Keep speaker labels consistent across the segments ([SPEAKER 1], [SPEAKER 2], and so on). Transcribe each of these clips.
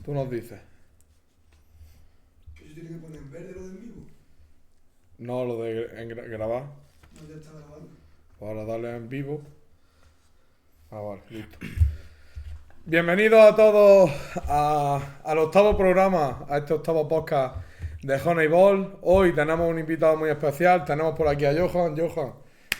[SPEAKER 1] Tú nos dices.
[SPEAKER 2] Que se tiene que poner en verde lo de en vivo.
[SPEAKER 1] No, lo de grabar.
[SPEAKER 2] No, ya está grabando.
[SPEAKER 1] Ahora darle en vivo. Vale, listo. Bienvenidos a todos al octavo programa, a este octavo podcast de Honeyball. Hoy tenemos un invitado muy especial. Tenemos por aquí a Johan. Johan,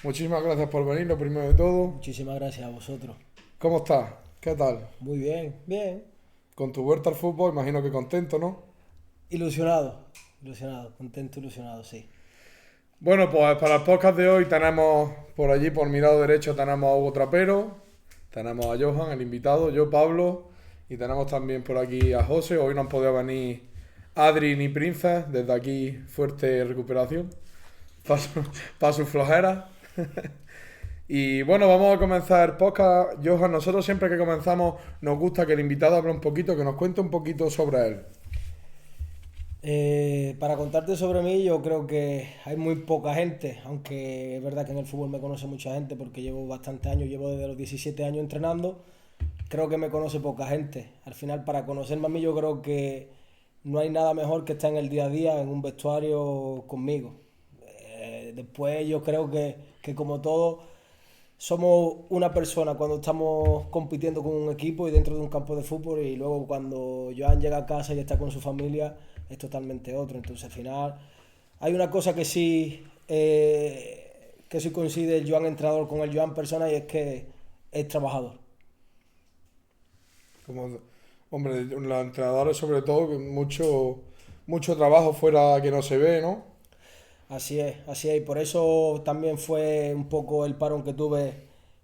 [SPEAKER 1] muchísimas gracias por venir, lo primero de todo.
[SPEAKER 3] Muchísimas gracias a vosotros.
[SPEAKER 1] ¿Cómo estás? ¿Qué tal?
[SPEAKER 3] Muy bien, bien.
[SPEAKER 1] Con tu vuelta al fútbol, imagino que contento, ¿no?
[SPEAKER 3] Ilusionado, contento, ilusionado, sí.
[SPEAKER 1] Bueno, pues para el podcast de hoy tenemos por allí, por mi lado derecho, tenemos a Hugo Trapero, tenemos a Johan, el invitado, yo, Pablo, y tenemos también por aquí a José. Hoy no han podido venir Adri ni Princess, desde aquí fuerte recuperación para su flojera. Y bueno, vamos a comenzar el podcast. Johan, nosotros siempre que comenzamos nos gusta que el invitado hable un poquito, que nos cuente un poquito sobre él.
[SPEAKER 3] Para contarte sobre mí, yo creo que hay muy poca gente, aunque es verdad que en el fútbol me conoce mucha gente porque llevo bastantes años, llevo desde los 17 años entrenando, creo que me conoce poca gente. Al final, para conocerme a mí, yo creo que no hay nada mejor que estar en el día a día, en un vestuario conmigo. Después yo creo que como todo, somos una persona cuando estamos compitiendo con un equipo y dentro de un campo de fútbol, y luego cuando Joan llega a casa y está con su familia es totalmente otro. Entonces al final hay una cosa que sí coincide el Joan entrenador con el Joan persona, y es que es trabajador.
[SPEAKER 1] Como, hombre, los entrenadores sobre todo, que mucho trabajo fuera que no se ve, ¿no?
[SPEAKER 3] Así es, y por eso también fue un poco el parón que tuve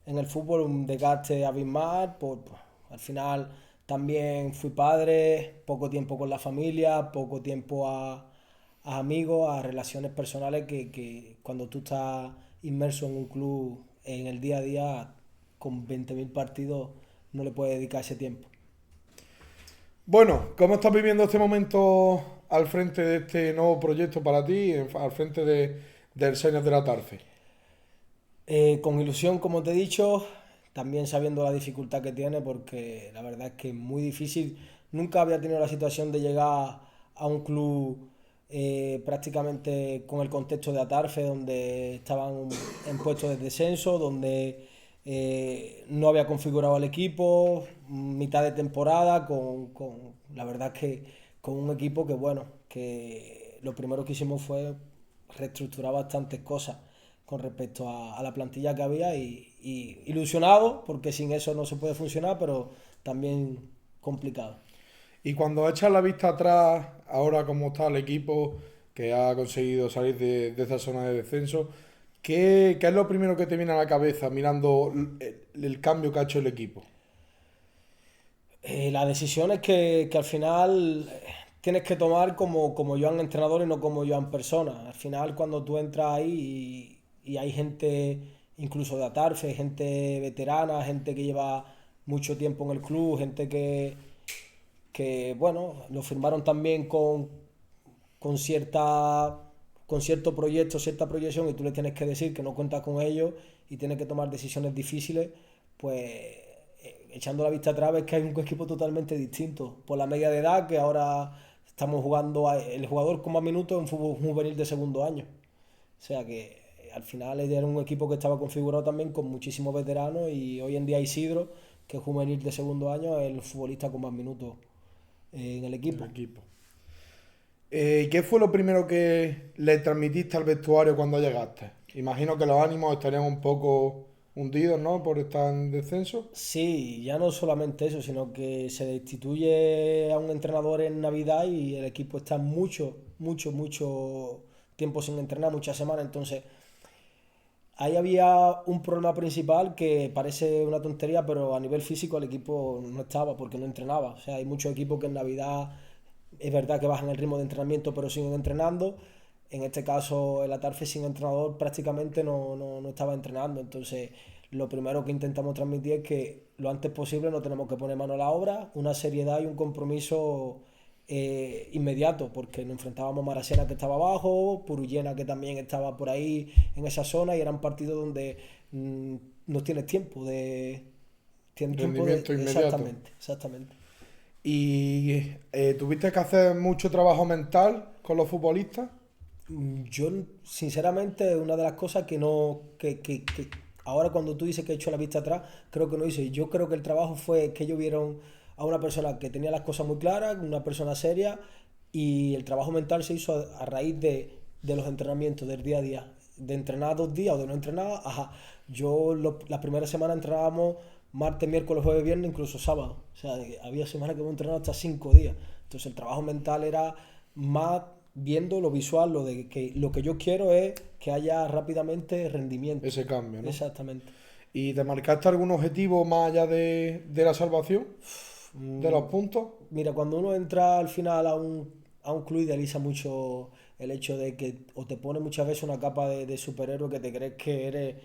[SPEAKER 3] en el fútbol, un desgaste abismal. Al final también fui padre, poco tiempo con la familia, poco tiempo a amigos, a relaciones personales que cuando tú estás inmerso en un club en el día a día con 20.000 partidos no le puedes dedicar ese tiempo.
[SPEAKER 1] Bueno, ¿cómo estás viviendo este momento al frente de este nuevo proyecto para ti, al frente del Senior de la Tarfe?
[SPEAKER 3] Con ilusión, como te he dicho, también sabiendo la dificultad que tiene, porque la verdad es que es muy difícil. Nunca había tenido la situación de llegar a un club prácticamente con el contexto de Atarfe, donde estaban en puestos de descenso, donde no había configurado el equipo, mitad de temporada, la verdad es que con un equipo que, bueno, que lo primero que hicimos fue reestructurar bastantes cosas con respecto a la plantilla que había, y ilusionado porque sin eso no se puede funcionar, pero también complicado.
[SPEAKER 1] Y cuando echas la vista atrás, ahora cómo está el equipo que ha conseguido salir de esa zona de descenso, ¿qué es lo primero que te viene a la cabeza mirando el cambio que ha hecho el equipo?
[SPEAKER 3] La decisión es que al final tienes que tomar como Joan entrenador y no como Joan persona. Al final cuando tú entras ahí y hay gente incluso de Atarfe, gente veterana, gente que lleva mucho tiempo en el club, gente que bueno, lo firmaron también con cierta con cierto proyecto, cierta proyección, y tú le tienes que decir que no cuentas con ellos y tienes que tomar decisiones difíciles. Pues echando la vista atrás ves que hay un equipo totalmente distinto por la media de edad, que ahora estamos jugando el jugador con más minutos en fútbol juvenil de segundo año. O sea que al final era un equipo que estaba configurado también con muchísimos veteranos, y hoy en día Isidro, que es juvenil de segundo año, es el futbolista con más minutos en el
[SPEAKER 1] El
[SPEAKER 3] equipo.
[SPEAKER 1] equipo. ¿Qué fue lo primero que le transmitiste al vestuario cuando llegaste? Imagino que los ánimos estarían un poco hundidos, ¿no? Por estar en descenso.
[SPEAKER 3] Sí, ya no solamente eso, sino que se destituye a un entrenador en Navidad y el equipo está mucho tiempo sin entrenar, muchas semanas. Entonces, ahí había un problema principal que parece una tontería, pero a nivel físico el equipo no estaba porque no entrenaba. O sea, hay muchos equipos que en Navidad es verdad que bajan el ritmo de entrenamiento, pero siguen entrenando. En este caso, el Atarfe sin entrenador prácticamente no estaba entrenando. Entonces, lo primero que intentamos transmitir es que lo antes posible no tenemos que poner mano a la obra, una seriedad y un compromiso inmediato, porque nos enfrentábamos a Maracena, que estaba abajo, Purullena, que también estaba por ahí en esa zona, y eran partidos donde no tienes tiempo de... Tienes tiempo de...
[SPEAKER 1] Rendimiento inmediato.
[SPEAKER 3] Exactamente.
[SPEAKER 1] ¿Y tuviste que hacer mucho trabajo mental con los futbolistas?
[SPEAKER 3] Yo, sinceramente, una de las cosas que no, que ahora cuando tú dices que he hecho la vista atrás, creo que no hice. Yo creo que el trabajo fue que ellos vieron a una persona que tenía las cosas muy claras, una persona seria, y el trabajo mental se hizo a raíz de los entrenamientos del día a día. De entrenar 2 días o de no entrenar, ajá. La primera semana entrenábamos martes, miércoles, jueves, viernes, incluso sábado. O sea, había semanas que hemos entrenado hasta 5 días. Entonces el trabajo mental era más viendo lo visual, lo que yo quiero es que haya rápidamente rendimiento.
[SPEAKER 1] Ese cambio, ¿no?
[SPEAKER 3] Exactamente.
[SPEAKER 1] ¿Y te marcaste algún objetivo más allá de la salvación? ¿De los
[SPEAKER 3] Mm,
[SPEAKER 1] puntos?
[SPEAKER 3] Mira, cuando uno entra al final a un club idealiza mucho el hecho de que o te pone muchas veces una capa de superhéroe que te crees que eres,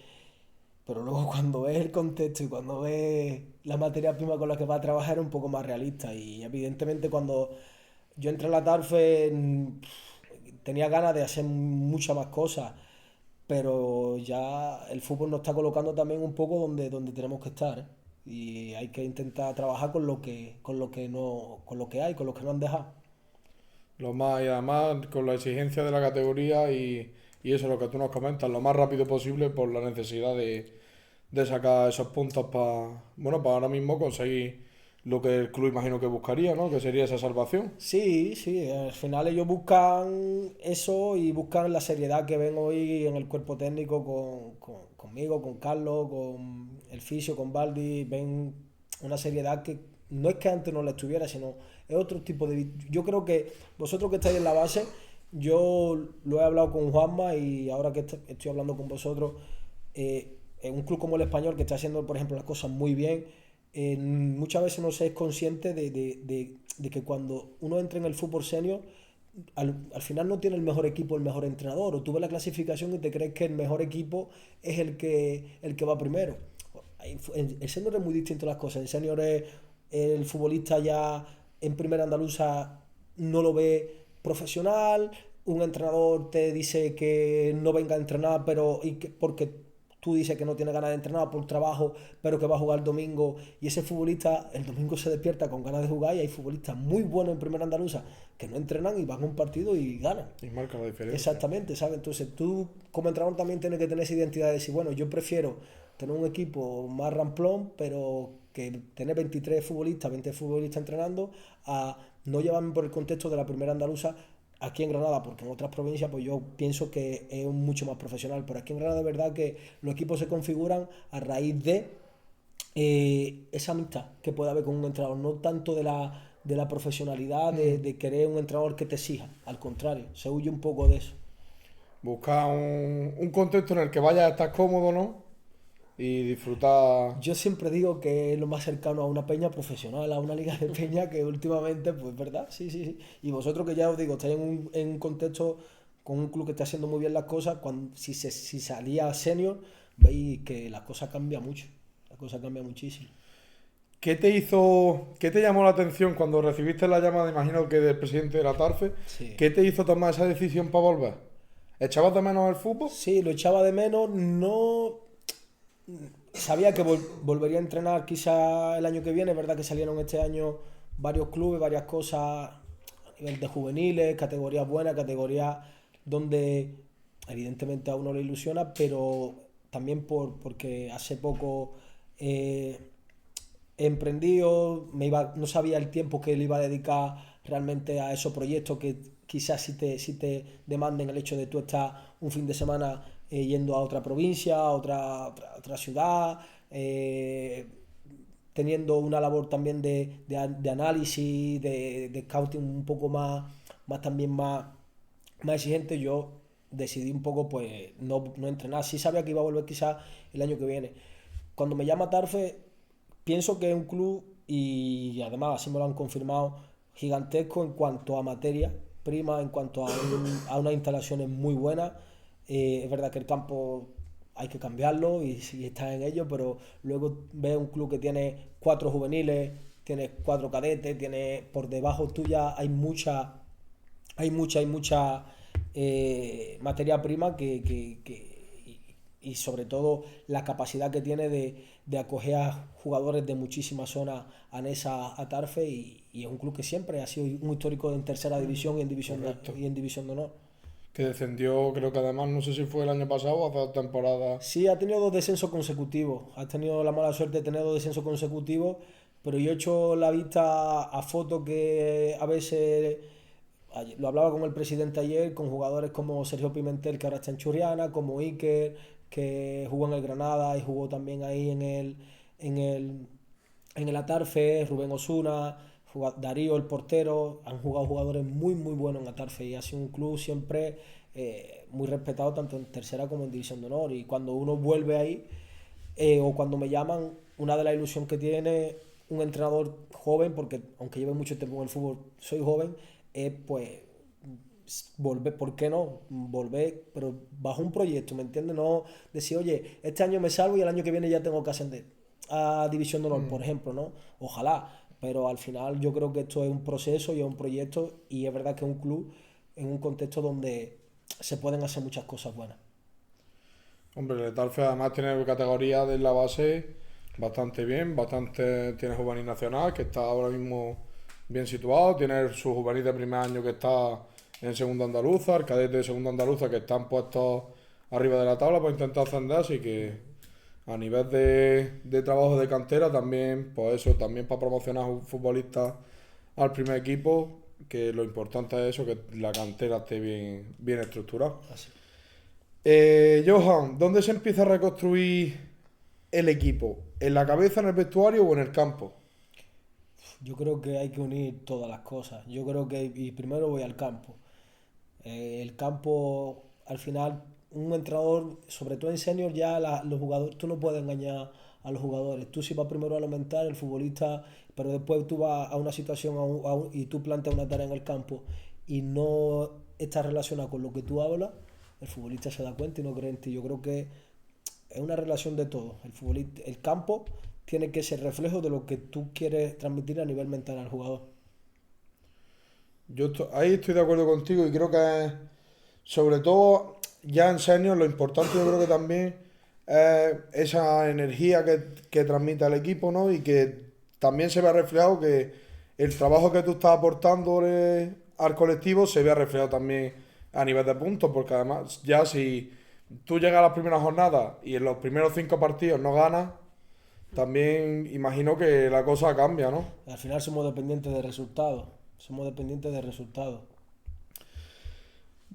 [SPEAKER 3] pero luego cuando ves el contexto y cuando ves la materia prima con la que vas a trabajar es un poco más realista. Y evidentemente cuando yo entré a la TARFE tenía ganas de hacer muchas más cosas, pero ya el fútbol nos está colocando también un poco donde tenemos que estar, ¿eh? Y hay que intentar trabajar con lo que hay, con lo que no han dejado.
[SPEAKER 1] Lo más, y además con la exigencia de la categoría y eso, lo que tú nos comentas, lo más rápido posible por la necesidad de sacar esos puntos para, bueno, para ahora mismo conseguir lo que el club imagino que buscaría, ¿no? Que sería esa salvación.
[SPEAKER 3] Sí, sí, al final ellos buscan eso y buscan la seriedad que ven hoy en el cuerpo técnico conmigo, con Carlos, con el fisio, con Baldi. Ven una seriedad que no es que antes no la estuviera, sino es otro tipo de... Yo creo que vosotros que estáis en la base, yo lo he hablado con Juanma y ahora que estoy hablando con vosotros, en un club como el Español que está haciendo, por ejemplo, las cosas muy bien, muchas veces no se es consciente de que cuando uno entra en el fútbol senior, al final no tiene el mejor equipo, el mejor entrenador. O tú ves la clasificación y te crees que el mejor equipo es el que va primero. El senior es muy distinto a las cosas. El senior es el futbolista ya en primera andaluza no lo ve profesional. Un entrenador te dice que no venga a entrenar, pero porque tú dices que no tiene ganas de entrenar por trabajo, pero que va a jugar el domingo, y ese futbolista el domingo se despierta con ganas de jugar, y hay futbolistas muy buenos en primera andaluza que no entrenan y van a un partido y ganan.
[SPEAKER 1] Y marca la diferencia.
[SPEAKER 3] Exactamente, ¿sabes? Entonces tú como entrenador también tienes que tener esa identidad de decir, bueno, yo prefiero tener un equipo más ramplón, pero que tener 23 futbolistas, 20 futbolistas entrenando, a no llevarme por el contexto de la primera andaluza aquí en Granada, porque en otras provincias pues yo pienso que es mucho más profesional, pero aquí en Granada de verdad que los equipos se configuran a raíz de esa amistad que puede haber con un entrenador, no tanto de la profesionalidad, de querer un entrenador que te exija, al contrario, se huye un poco de eso.
[SPEAKER 1] Buscar un contexto en el que vayas a estar cómodo, ¿no? Y disfrutar.
[SPEAKER 3] Yo siempre digo que es lo más cercano a una peña profesional, a una liga de peña que últimamente, pues verdad, sí, sí, sí. Y vosotros que ya os digo, estáis en un contexto con un club que está haciendo muy bien las cosas, si salía senior, veis que las cosas cambian mucho, las cosas cambian muchísimo.
[SPEAKER 1] Qué te llamó la atención cuando recibiste la llamada, imagino que del presidente de la TARFE?
[SPEAKER 3] Sí.
[SPEAKER 1] ¿Qué te hizo tomar esa decisión para volver? ¿Echabas de menos el fútbol?
[SPEAKER 3] Sí, lo echaba de menos, no sabía que volvería a entrenar quizá el año que viene, es verdad que salieron este año varios clubes, varias cosas a nivel de juveniles, categorías buenas, categorías donde evidentemente a uno le ilusiona, pero también porque hace poco he emprendido, no sabía el tiempo que le iba a dedicar realmente a esos proyectos que quizás si te demanden el hecho de tú estar un fin de semana yendo a otra provincia, a otra ciudad, teniendo una labor también de análisis, de scouting un poco más también más exigente. Yo decidí un poco pues no entrenar. Sí sabía que iba a volver quizás el año que viene. Cuando me llama Tarfe, pienso que es un club, y además así me lo han confirmado, gigantesco en cuanto a materia prima, en cuanto a unas instalaciones muy buenas. Es verdad que el campo hay que cambiarlo y está en ello, pero luego ves un club que tiene 4 juveniles, tiene 4 cadetes, tiene por debajo tuya hay mucha materia prima y y sobre todo la capacidad que tiene de acoger a jugadores de muchísimas zonas anexa a Tarfe y es un club que siempre ha sido un histórico en tercera división y en
[SPEAKER 1] Correcto.
[SPEAKER 3] división de honor.
[SPEAKER 1] Que descendió, creo que además, no sé si fue el año pasado o hace 2 temporadas.
[SPEAKER 3] Sí, ha tenido 2 descensos consecutivos. Ha tenido la mala suerte de tener 2 descensos consecutivos, pero yo he hecho la vista a fotos que a veces lo hablaba con el presidente ayer, con jugadores como Sergio Pimentel, que ahora está en Churriana, como Iker, que jugó en el Granada y jugó también ahí en el, en el Atarfe, Rubén Osuna, Darío, el portero, han jugado jugadores muy, muy buenos en Atarfe y ha sido un club siempre muy respetado tanto en tercera como en división de honor. Y cuando uno vuelve ahí, o cuando me llaman, una de las ilusiones que tiene un entrenador joven, porque aunque lleve mucho tiempo en el fútbol, soy joven, es pues volver, ¿por qué no? Volver, pero bajo un proyecto, ¿me entiendes? No decir, oye, este año me salvo y el año que viene ya tengo que ascender a División de Honor, por ejemplo, ¿no? Ojalá, pero al final yo creo que esto es un proceso y es un proyecto y es verdad que es un club en un contexto donde se pueden hacer muchas cosas buenas.
[SPEAKER 1] Hombre, el Tarfe además tiene categoría de la base bastante bien, bastante tiene juvenil nacional, que está ahora mismo bien situado, tiene su juvenil de primer año que está en segundo andaluza, el cadete de segundo andaluza que están puestos arriba de la tabla para intentar ascender, así que a nivel de trabajo de cantera también, pues eso, también para promocionar a un futbolista al primer equipo, que lo importante es eso, que la cantera esté bien estructurada.
[SPEAKER 3] Así.
[SPEAKER 1] Johan, ¿dónde se empieza a reconstruir el equipo? ¿En la cabeza, en el vestuario o en el campo?
[SPEAKER 3] Yo creo que hay que unir todas las cosas. Yo creo que, y primero voy al campo. El campo, al final, un entrenador, sobre todo en senior, ya los jugadores, tú no puedes engañar a los jugadores. Tú si vas primero a lo mental, el futbolista, pero después tú vas a una situación y tú planteas una tarea en el campo y no está relacionada con lo que tú hablas, el futbolista se da cuenta y no cree en ti. Yo creo que es una relación de todo. El campo tiene que ser reflejo de lo que tú quieres transmitir a nivel mental al jugador.
[SPEAKER 1] Ahí estoy de acuerdo contigo y creo que sobre todo ya en senior lo importante yo creo que también es esa energía que transmite al equipo, ¿no? Y que también se vea reflejado que el trabajo que tú estás aportando al colectivo se vea reflejado también a nivel de puntos, porque además ya si tú llegas a las primeras jornadas y en los primeros 5 partidos no ganas, también imagino que la cosa cambia, ¿no?
[SPEAKER 3] Al final somos dependientes de resultados. Somos dependientes de resultados.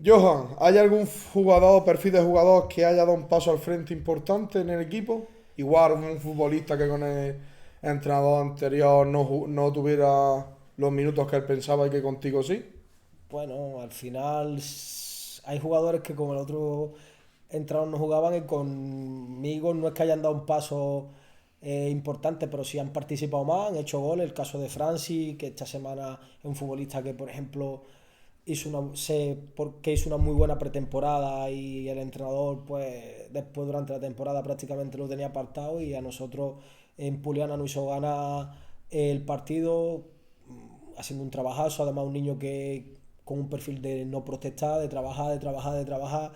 [SPEAKER 1] Johan, ¿hay algún jugador o perfil de jugador que haya dado un paso al frente importante en el equipo? Igual un futbolista que con el entrenador anterior no tuviera los minutos que él pensaba y que contigo sí.
[SPEAKER 3] Bueno, al final hay jugadores que con el otro entrenador no jugaban y conmigo no es que hayan dado un paso importante, pero sí han participado más, han hecho goles. El caso de Francis, que esta semana es un futbolista que, por ejemplo, porque hizo una muy buena pretemporada y el entrenador, pues después durante la temporada prácticamente lo tenía apartado y a nosotros en Puliana nos hizo ganar el partido haciendo un trabajazo, además un niño que con un perfil de no protestar, de trabajar, de trabajar, de trabajar,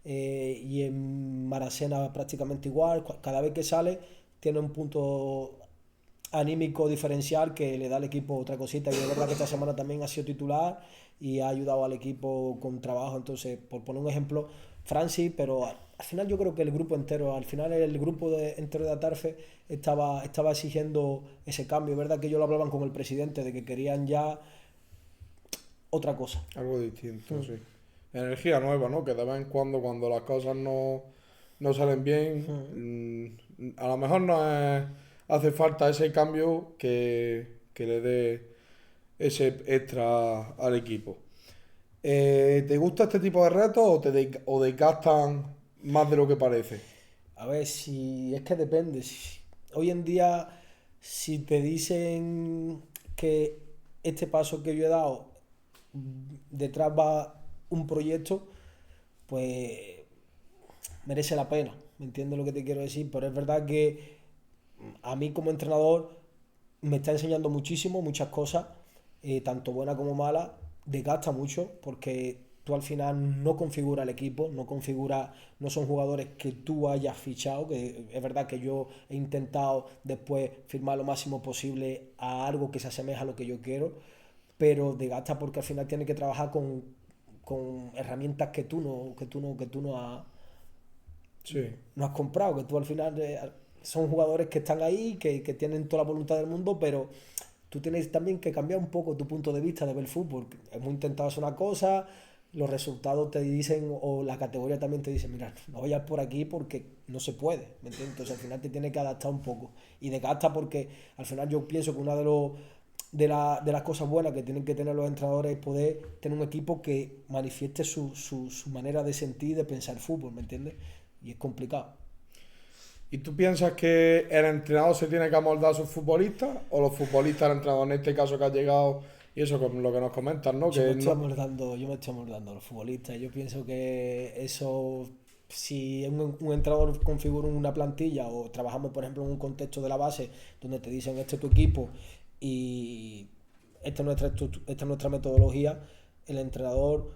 [SPEAKER 3] y en Maracena prácticamente igual, cada vez que sale tiene un punto anímico diferencial que le da al equipo otra cosita y es verdad que esta semana también ha sido titular y ha ayudado al equipo con trabajo. Entonces, por poner un ejemplo, Francis, pero al final yo creo que el grupo entero, al final el grupo entero de Atarfe estaba exigiendo ese cambio. Es verdad que ellos lo hablaban con el presidente de que querían ya otra cosa.
[SPEAKER 1] Algo distinto, sí. Energía nueva, ¿no? Que de vez en cuando las cosas no salen bien, a lo mejor hace falta ese cambio que le dé ese extra al equipo. ¿Te gusta este tipo de retos o desgastan más de lo que parece?
[SPEAKER 3] A ver, si es que depende. Hoy en día, si te dicen que este paso que yo he dado, detrás va un proyecto, pues merece la pena. ¿Me entiendes lo que te quiero decir? Pero es verdad que a mí como entrenador me está enseñando muchísimo, muchas cosas, tanto buenas como malas, desgasta mucho porque tú al final no configuras el equipo, no son jugadores que tú hayas fichado, que es verdad que yo he intentado después firmar lo máximo posible a algo que se asemeja a lo que yo quiero, pero desgasta porque al final tienes que trabajar con herramientas que tú
[SPEAKER 1] Sí.
[SPEAKER 3] no has comprado, que tú al final son jugadores que están ahí, que tienen toda la voluntad del mundo, pero tú tienes también que cambiar un poco tu punto de vista de ver el fútbol. Hemos intentado hacer una cosa, los resultados te dicen, o la categoría también te dice, mira, no vayas por aquí porque no se puede, ¿me entiendes? Entonces al final te tienes que adaptar un poco. Y desgasta porque al final yo pienso que una de las cosas buenas que tienen que tener los entrenadores es poder tener un equipo que manifieste su manera de sentir y de pensar fútbol, ¿me entiendes? Y es complicado.
[SPEAKER 1] ¿Y tú piensas que el entrenador se tiene que amoldar a sus futbolistas o los futbolistas al entrenador, en este caso que ha llegado, y eso con lo que nos comentas, ¿no?
[SPEAKER 3] Yo
[SPEAKER 1] Que
[SPEAKER 3] me estoy
[SPEAKER 1] no...
[SPEAKER 3] amoldando a los futbolistas. Yo pienso que eso, si un entrenador configura una plantilla o trabajamos, por ejemplo, en un contexto de la base donde te dicen este es tu equipo y esta es nuestra metodología, el entrenador,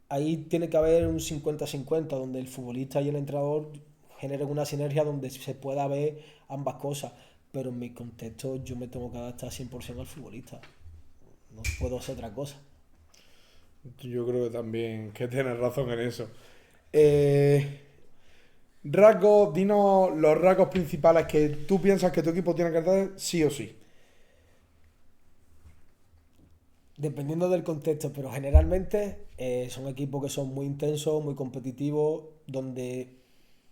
[SPEAKER 3] ahí tiene que haber un 50-50 donde el futbolista y el entrenador generen una sinergia donde se pueda ver ambas cosas. Pero en mi contexto yo me tengo que adaptar 100% al futbolista. No puedo hacer otra cosa.
[SPEAKER 1] Yo creo que también que tienes razón en eso. Dinos los rasgos principales que tú piensas que tu equipo tiene que tener sí o sí.
[SPEAKER 3] Dependiendo del contexto, pero generalmente son equipos que son muy intensos, muy competitivos, donde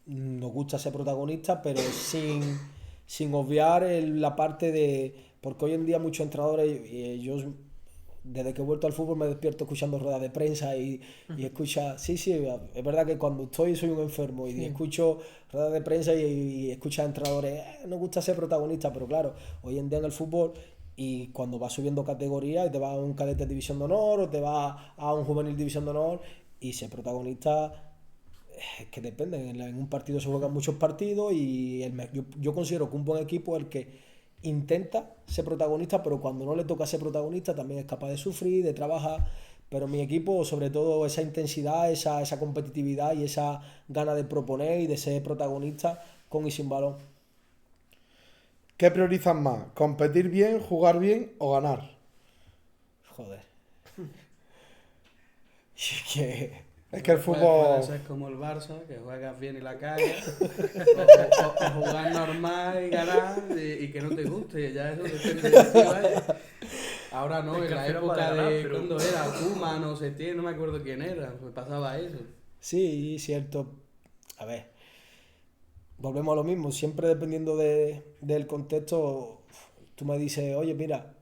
[SPEAKER 3] nos gusta ser protagonistas, pero sin obviar la parte de... Porque hoy en día muchos entrenadores, yo desde que he vuelto al fútbol me despierto escuchando ruedas de prensa y escucha, sí, es verdad que cuando soy un enfermo y escucho ruedas de prensa y escucho a entrenadores, nos gusta ser protagonistas, pero claro, hoy en día en el fútbol y cuando vas subiendo categoría y te vas a un cadete división de honor o te vas a un juvenil división de honor y ser protagonista es que depende, en un partido se juegan muchos partidos y yo considero que un buen equipo es el que intenta ser protagonista, pero cuando no le toca ser protagonista también es capaz de sufrir, de trabajar. Pero mi equipo, sobre todo esa intensidad, esa competitividad y esa gana de proponer y de ser protagonista con y sin balón.
[SPEAKER 1] ¿Qué priorizas más? ¿Competir bien, jugar bien o ganar?
[SPEAKER 3] Joder. Es que
[SPEAKER 1] Es que el
[SPEAKER 4] Puede
[SPEAKER 1] fútbol...
[SPEAKER 4] ser como el Barça, que juegas bien y la cagas, o jugar normal y ganar y que no te guste, ya eso depende de ti, vaya. Ahora no,
[SPEAKER 5] Es que
[SPEAKER 4] en la
[SPEAKER 5] al final
[SPEAKER 4] época
[SPEAKER 5] puede ganar,
[SPEAKER 4] de
[SPEAKER 5] pero-
[SPEAKER 4] cuando era Kuma, no sé qué, no me acuerdo quién era, pues pasaba eso.
[SPEAKER 3] sí, cierto. A ver, volvemos a lo mismo. Siempre dependiendo del contexto, tú me dices, oye, mira,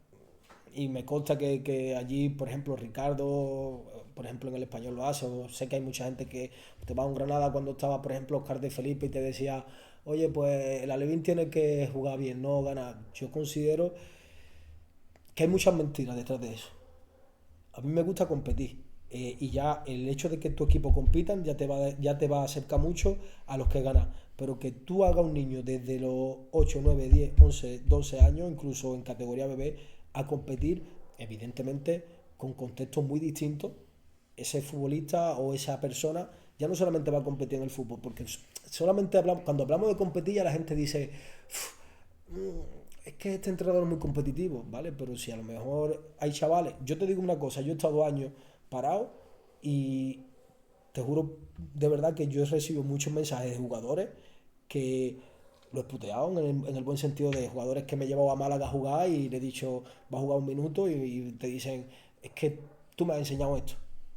[SPEAKER 3] y me consta que allí, por ejemplo, Ricardo, por ejemplo, en el Español lo hace, o sé que hay mucha gente que te va a un Granada cuando estaba, por ejemplo, Oscar de Felipe y te decía, oye, pues el Alevín tiene que jugar bien, no ganar. Yo considero que hay muchas mentiras detrás de eso. A mí me gusta competir. Y ya el hecho de que tu equipo compitan ya te va a acercar mucho a los que ganan. Pero que tú hagas un niño desde los 8 9 10 11 12 años, incluso en categoría bebé, a competir, evidentemente con contextos muy distintos, ese futbolista o esa persona ya no solamente va a competir en el fútbol, porque cuando hablamos de competir ya la gente dice, es que este entrenador es muy competitivo, ¿vale? Pero si a lo mejor hay chavales, yo te digo una cosa, yo he estado 2 años parado y te juro de verdad que yo he recibido muchos mensajes de jugadores que lo he puteado en el buen sentido de jugadores que me he llevado a Málaga a jugar y le he dicho, va a jugar un minuto y te dicen, es que tú me has enseñado esto.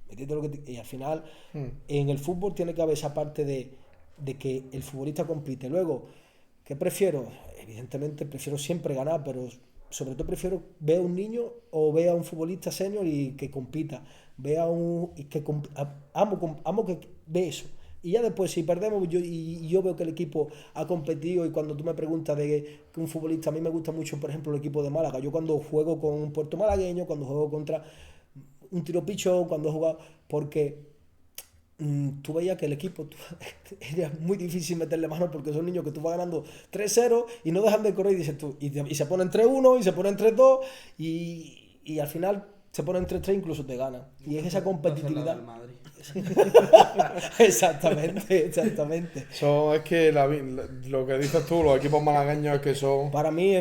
[SPEAKER 3] ¿Me entiendes lo que y al final, en el fútbol tiene que haber esa parte de que el futbolista compite. Luego, ¿qué prefiero? Evidentemente prefiero siempre ganar, pero sobre todo prefiero ver a un niño o ver a un futbolista senior y que compita. Ver a un... Y que amo que ve eso. Y ya después, si perdemos, yo veo que el equipo ha competido y cuando tú me preguntas de que un futbolista, a mí me gusta mucho, por ejemplo, el equipo de Málaga. Yo cuando juego con un Puerto Malagueño, cuando juego contra un Tiro Pichón, cuando he jugado... Porque tú veías que el equipo era muy difícil meterle mano porque son niños que tú vas ganando 3-0 y no dejan de correr y dices tú, y se ponen 3-1 y se ponen 3-2 y al final se ponen 3-3 incluso te ganan. Y es esa competitividad.
[SPEAKER 4] Del Madrid.
[SPEAKER 3] Exactamente, exactamente.
[SPEAKER 1] Es que lo que dices tú, los equipos malagueños es que son...
[SPEAKER 3] Para mí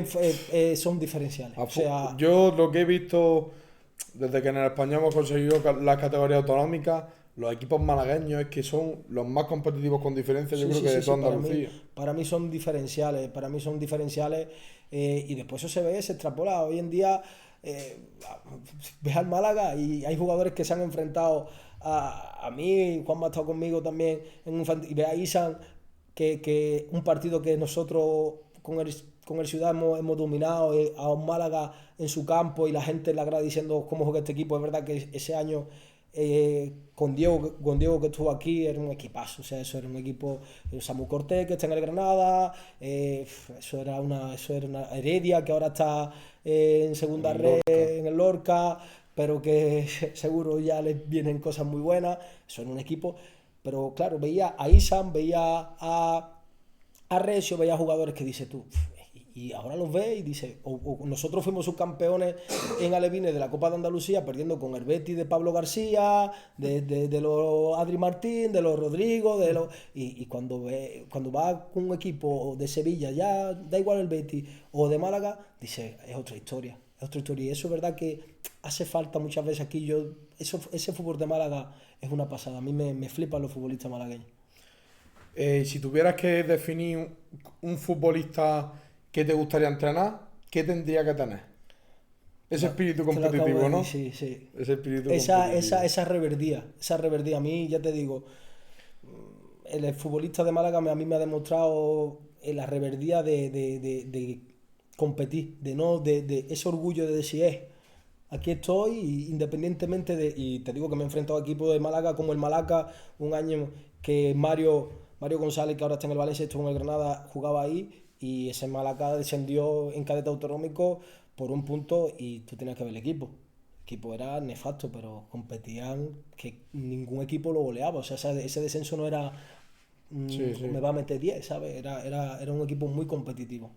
[SPEAKER 3] son diferenciales. O sea,
[SPEAKER 1] Yo lo que he visto desde que en el español hemos conseguido las categorías autonómicas, los equipos malagueños es que son los más competitivos con diferencia, yo
[SPEAKER 3] sí,
[SPEAKER 1] creo
[SPEAKER 3] sí,
[SPEAKER 1] que
[SPEAKER 3] sí,
[SPEAKER 1] de
[SPEAKER 3] sí,
[SPEAKER 1] toda
[SPEAKER 3] para
[SPEAKER 1] Andalucía.
[SPEAKER 3] para mí son diferenciales, y después eso se ve, se extrapola. Hoy en día ves al Málaga y hay jugadores que se han enfrentado a mí, Juanma ha estado conmigo también en un y ve a Isan que un partido que nosotros con el Ciudad hemos dominado, a un Málaga en su campo y la gente en la grada diciendo cómo juega este equipo. Es verdad que ese año con Diego que estuvo aquí era un equipazo. O sea, eso era un equipo, Samu Cortés que está en el Granada, eso era una Heredia que ahora está en segunda red en el Lorca, pero que seguro ya les vienen cosas muy buenas. Eso era un equipo, pero claro, veía a Isan, veía a Recio, veía jugadores que dices tú, y ahora los ves y dices, o nosotros fuimos subcampeones en Alevines de la Copa de Andalucía perdiendo con el Betis de Pablo García, de los Adri Martín, de los Rodrigo, y cuando vas con un equipo de Sevilla, ya da igual el Betis, o de Málaga, dices, es otra historia. Y eso es verdad que hace falta muchas veces aquí. Ese fútbol de Málaga es una pasada. A mí me flipan los futbolistas malagueños.
[SPEAKER 1] Si tuvieras que definir un futbolista que te gustaría entrenar, ¿qué tendría que tener? Ese espíritu
[SPEAKER 3] Te lo acabo
[SPEAKER 1] competitivo,
[SPEAKER 3] de
[SPEAKER 1] ¿no?
[SPEAKER 3] decir, sí.
[SPEAKER 1] Ese espíritu
[SPEAKER 3] Esa
[SPEAKER 1] competitivo.
[SPEAKER 3] esa reverdía. A mí, ya te digo, el futbolista de Málaga a mí me ha demostrado la reverdía de competir, de ese orgullo de decir, aquí estoy, independientemente y te digo que me he enfrentado a equipos de Málaga como el Malaca, un año que Mario González, que ahora está en el Valencia, estuvo en el Granada, jugaba ahí, y ese Malaca descendió en cadete autonómico por un punto y tú tenías que ver el equipo. El equipo era nefasto, pero competían que ningún equipo lo goleaba. O sea, ese descenso no era
[SPEAKER 1] Sí.
[SPEAKER 3] me va a meter 10, ¿sabes? Era un equipo muy competitivo.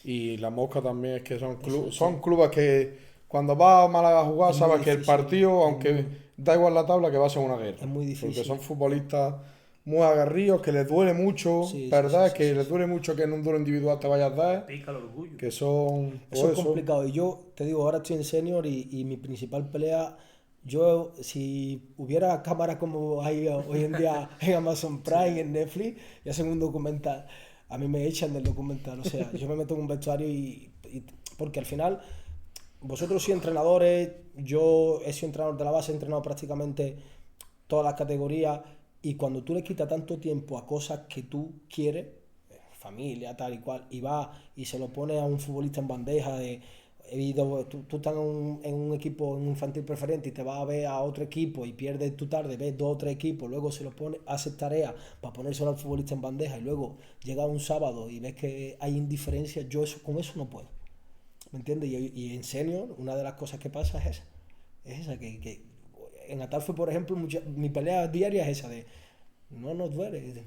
[SPEAKER 1] Y la Mosca también es que
[SPEAKER 3] Eso,
[SPEAKER 1] son
[SPEAKER 3] sí.
[SPEAKER 1] clubes que cuando vas a Málaga a jugar
[SPEAKER 3] Es muy
[SPEAKER 1] sabes que el
[SPEAKER 3] difícil,
[SPEAKER 1] partido, aunque da igual la tabla, que va a ser una guerra.
[SPEAKER 3] es muy
[SPEAKER 1] Porque
[SPEAKER 3] difícil.
[SPEAKER 1] son futbolistas muy aguerridos, que les duele mucho,
[SPEAKER 3] Sí,
[SPEAKER 1] ¿verdad?
[SPEAKER 3] sí,
[SPEAKER 1] Que
[SPEAKER 3] sí,
[SPEAKER 1] les
[SPEAKER 3] sí.
[SPEAKER 1] duele mucho que en un duelo individual te vayas a dar,
[SPEAKER 4] Pica el orgullo.
[SPEAKER 1] que son...
[SPEAKER 3] Eso
[SPEAKER 1] pues
[SPEAKER 3] es complicado. Y yo te digo, ahora estoy en senior y mi principal pelea, si hubiera cámaras como hay hoy en día en Amazon Prime, en Netflix, y hacen un documental, a mí me echan del documental. O sea, yo me meto en un vestuario porque al final, vosotros sois entrenadores, yo he sido entrenador de la base, he entrenado prácticamente todas las categorías, y cuando tú le quitas tanto tiempo a cosas que tú quieres, familia, tal y cual, y va y se lo pone a un futbolista en bandeja tú estás en un equipo, en un infantil preferente, y te vas a ver a otro equipo y pierdes tu tarde, ves 2 o 3 equipos, luego se lo pone, haces tareas para ponérselo al futbolista en bandeja, y luego llega un sábado y ves que hay indiferencia. Con eso no puedo, ¿me entiendes? Y en senior, una de las cosas que pasa es esa, que en Atalfe, por ejemplo, mi pelea diaria es esa de no nos duele,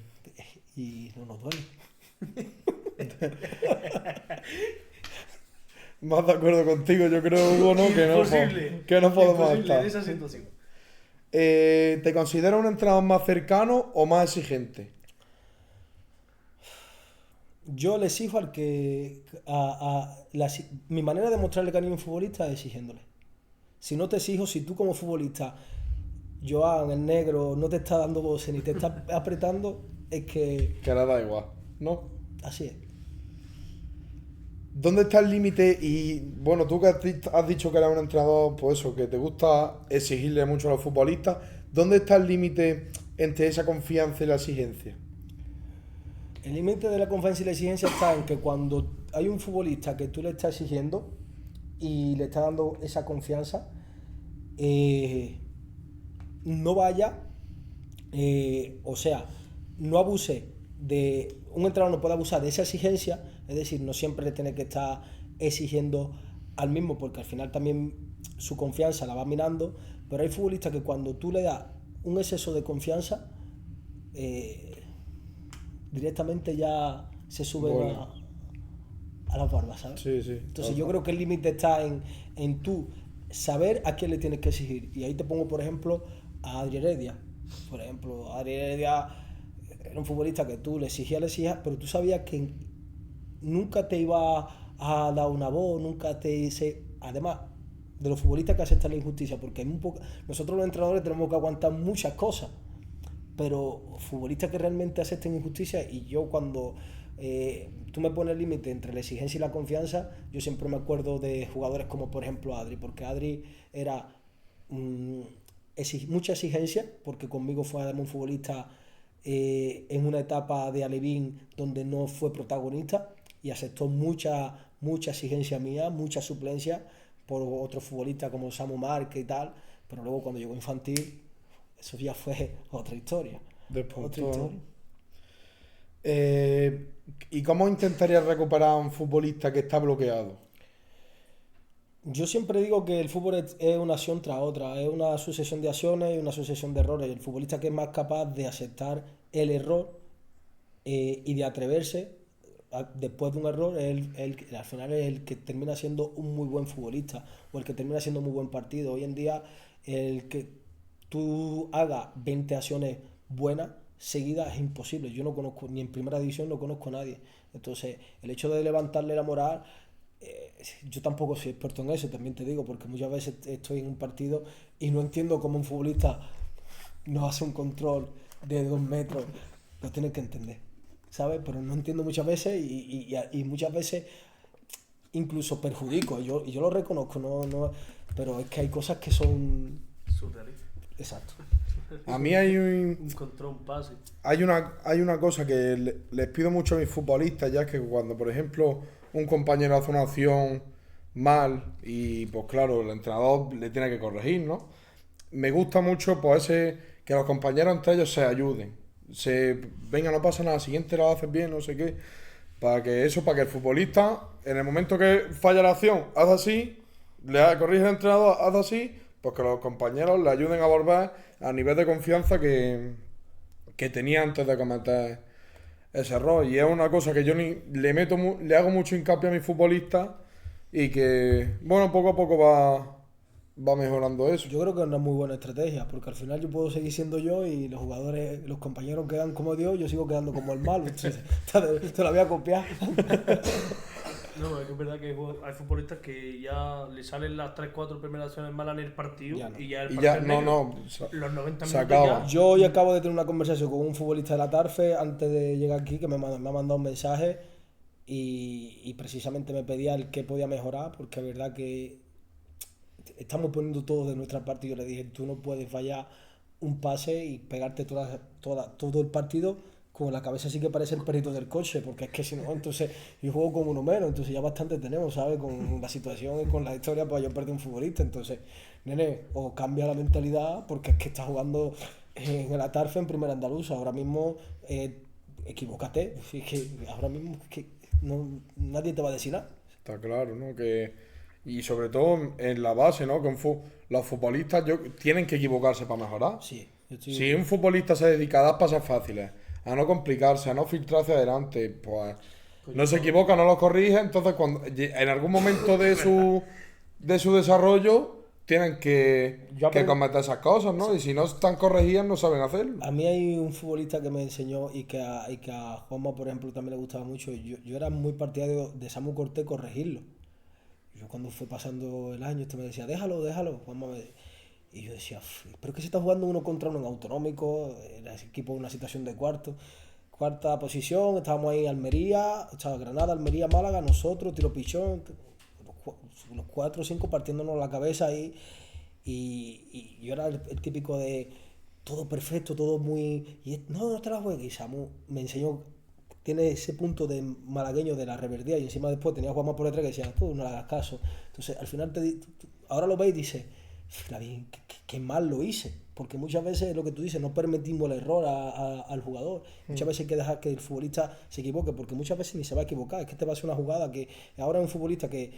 [SPEAKER 3] y no nos duele.
[SPEAKER 1] Más de acuerdo contigo, yo creo, Hugo, ¿no?
[SPEAKER 4] Imposible.
[SPEAKER 1] Que no podemos
[SPEAKER 4] Imposible
[SPEAKER 1] estar.
[SPEAKER 4] en esa situación.
[SPEAKER 1] ¿Te consideras un entrenador más cercano o más exigente?
[SPEAKER 3] Yo le exijo al que mi manera de mostrarle cariño a un futbolista es exigiéndole. Si no te exijo, si tú como futbolista, Joan, el negro, no te está dando voces ni te está apretando, es que
[SPEAKER 1] Que le da igual, ¿no?
[SPEAKER 3] así es.
[SPEAKER 1] ¿Dónde está el límite? Y bueno, tú que has dicho que eres un entrenador, pues eso, que te gusta exigirle mucho a los futbolistas, ¿dónde está el límite entre esa confianza y la exigencia?
[SPEAKER 3] El límite de la confianza y la exigencia está en que cuando hay un futbolista que tú le estás exigiendo y le estás dando esa confianza, no vaya, o sea, no abuse un entrenador no puede abusar de esa exigencia, es decir, no siempre le tiene que estar exigiendo al mismo, porque al final también su confianza la va minando, pero hay futbolistas que cuando tú le das un exceso de confianza, directamente ya se suben
[SPEAKER 1] Bueno.
[SPEAKER 3] a las barbas, ¿sabes?
[SPEAKER 1] Sí, sí.
[SPEAKER 3] Entonces yo creo que el límite está en tú saber a quién le tienes que exigir. Y ahí te pongo, por ejemplo, a Adri Heredia. Por ejemplo, Adri Heredia era un futbolista que tú le exigías, pero tú sabías que nunca te iba a dar una voz, nunca te dice. Además, de los futbolistas que aceptan la injusticia, porque nosotros los entrenadores tenemos que aguantar muchas cosas, pero futbolistas que realmente acepten injusticia, y yo cuando tú me pones el límite entre la exigencia y la confianza, yo siempre me acuerdo de jugadores como por ejemplo Adri, porque Adri era mucha exigencia, porque conmigo fue además un futbolista en una etapa de alevín donde no fue protagonista y aceptó mucha exigencia mía, mucha suplencia por otros futbolistas como Samu Márquez y tal, pero luego cuando llegó infantil eso ya fue otra historia.
[SPEAKER 1] Otra historia. ¿Y cómo intentarías recuperar a un futbolista que está bloqueado?
[SPEAKER 3] Yo siempre digo que el fútbol es una acción tras otra, es una sucesión de acciones y una sucesión de errores. El futbolista que es más capaz de aceptar el error y de atreverse después de un error, al final es el que termina siendo un muy buen futbolista o el que termina siendo un muy buen partido. Hoy en día, el que tú hagas 20 acciones buenas seguidas es imposible. Yo no conozco, ni en primera división no conozco a nadie. Entonces, el hecho de levantarle la moral, yo tampoco soy experto en eso, también te digo, porque muchas veces estoy en un partido y no entiendo cómo un futbolista no hace un control de 2 metros. Lo tienes que entender, ¿sabes? Pero no entiendo muchas veces y muchas veces incluso perjudico. Y yo lo reconozco, no, pero es que hay cosas que son
[SPEAKER 5] surrealista.
[SPEAKER 3] Exacto.
[SPEAKER 1] A mí hay
[SPEAKER 5] Un control, un pase.
[SPEAKER 1] hay una cosa que les pido mucho a mis futbolistas, ya que cuando, por ejemplo, un compañero hace una acción mal y, pues claro, el entrenador le tiene que corregir, ¿no? Me gusta mucho, pues, que los compañeros entre ellos se ayuden. Venga, no pasa nada, siguiente lo haces bien, no sé qué. Para que el futbolista, en el momento que falla la acción, hace así, corrige el entrenador, hace así, pues que los compañeros le ayuden a volver al nivel de confianza que tenía antes de cometer ese error. Y es una cosa que yo le hago mucho hincapié a mis futbolistas y que, bueno, poco a poco va mejorando eso.
[SPEAKER 3] Yo creo que es una muy buena estrategia, porque al final yo puedo seguir siendo yo y los jugadores, los compañeros quedan como Dios, yo sigo quedando como el malo. Entonces, te la voy a copiar.
[SPEAKER 5] No, es que es verdad que hay futbolistas que ya le salen las 3-4 primeras acciones malas en el partido y ya el partido los 90 minutos
[SPEAKER 1] acaba.
[SPEAKER 5] ya.
[SPEAKER 3] Yo hoy acabo de tener una conversación con un futbolista de la Tarfe antes de llegar aquí, que me ha mandado un mensaje y precisamente me pedía el qué podía mejorar, porque es verdad que estamos poniendo todo de nuestra parte. Y yo le dije, tú no puedes fallar un pase y pegarte todo el partido con la cabeza así que parece el perrito del coche, porque es que si no, entonces yo juego con uno menos, entonces ya bastante tenemos, ¿sabes? Con la situación y con la historia, pues yo perdí un futbolista. Entonces, nene, o cambia la mentalidad, porque es que estás jugando en el Atarfe en Primera Andaluza, ahora mismo equivócate, es que ahora mismo nadie te va a decir nada.
[SPEAKER 1] Está claro, ¿no? Y sobre todo en la base, ¿no? Que los futbolistas tienen que equivocarse para mejorar.
[SPEAKER 3] Sí,
[SPEAKER 1] Si un futbolista se dedica a dar pases fáciles, a no complicarse, a no filtrar hacia adelante, pues no se equivoca, no lo corrige, entonces cuando en algún momento de su desarrollo tienen que cometer esas cosas, ¿no? Y si no están corregidas no saben hacerlo.
[SPEAKER 3] A mí hay un futbolista que me enseñó y que a Juanma, por ejemplo, también le gustaba mucho. Yo era muy partidario de Samu Cortés corregirlo. Yo cuando fue pasando el año, me decía, déjalo, Juanma y yo decía, pero es que se está jugando uno contra uno en autonómico, era ese equipo en una situación de cuarta posición, estábamos ahí en Almería, estaba Granada, Almería, Málaga, nosotros, tiro pichón, los 4 o 5 partiéndonos la cabeza ahí, y yo era el típico de todo perfecto, todo muy... no te la juegues, y Samu me enseñó, tiene ese punto de malagueño de la reverdía, y encima después tenía a Juanma por detrás que decía, tú no le hagas caso. Entonces al final ahora lo ves y dices, qué mal lo hice, porque muchas veces lo que tú dices, no permitimos el error al jugador. Muchas veces hay que dejar que el futbolista se equivoque, porque muchas veces ni se va a equivocar. Es que te va a hacer una jugada que ahora un futbolista que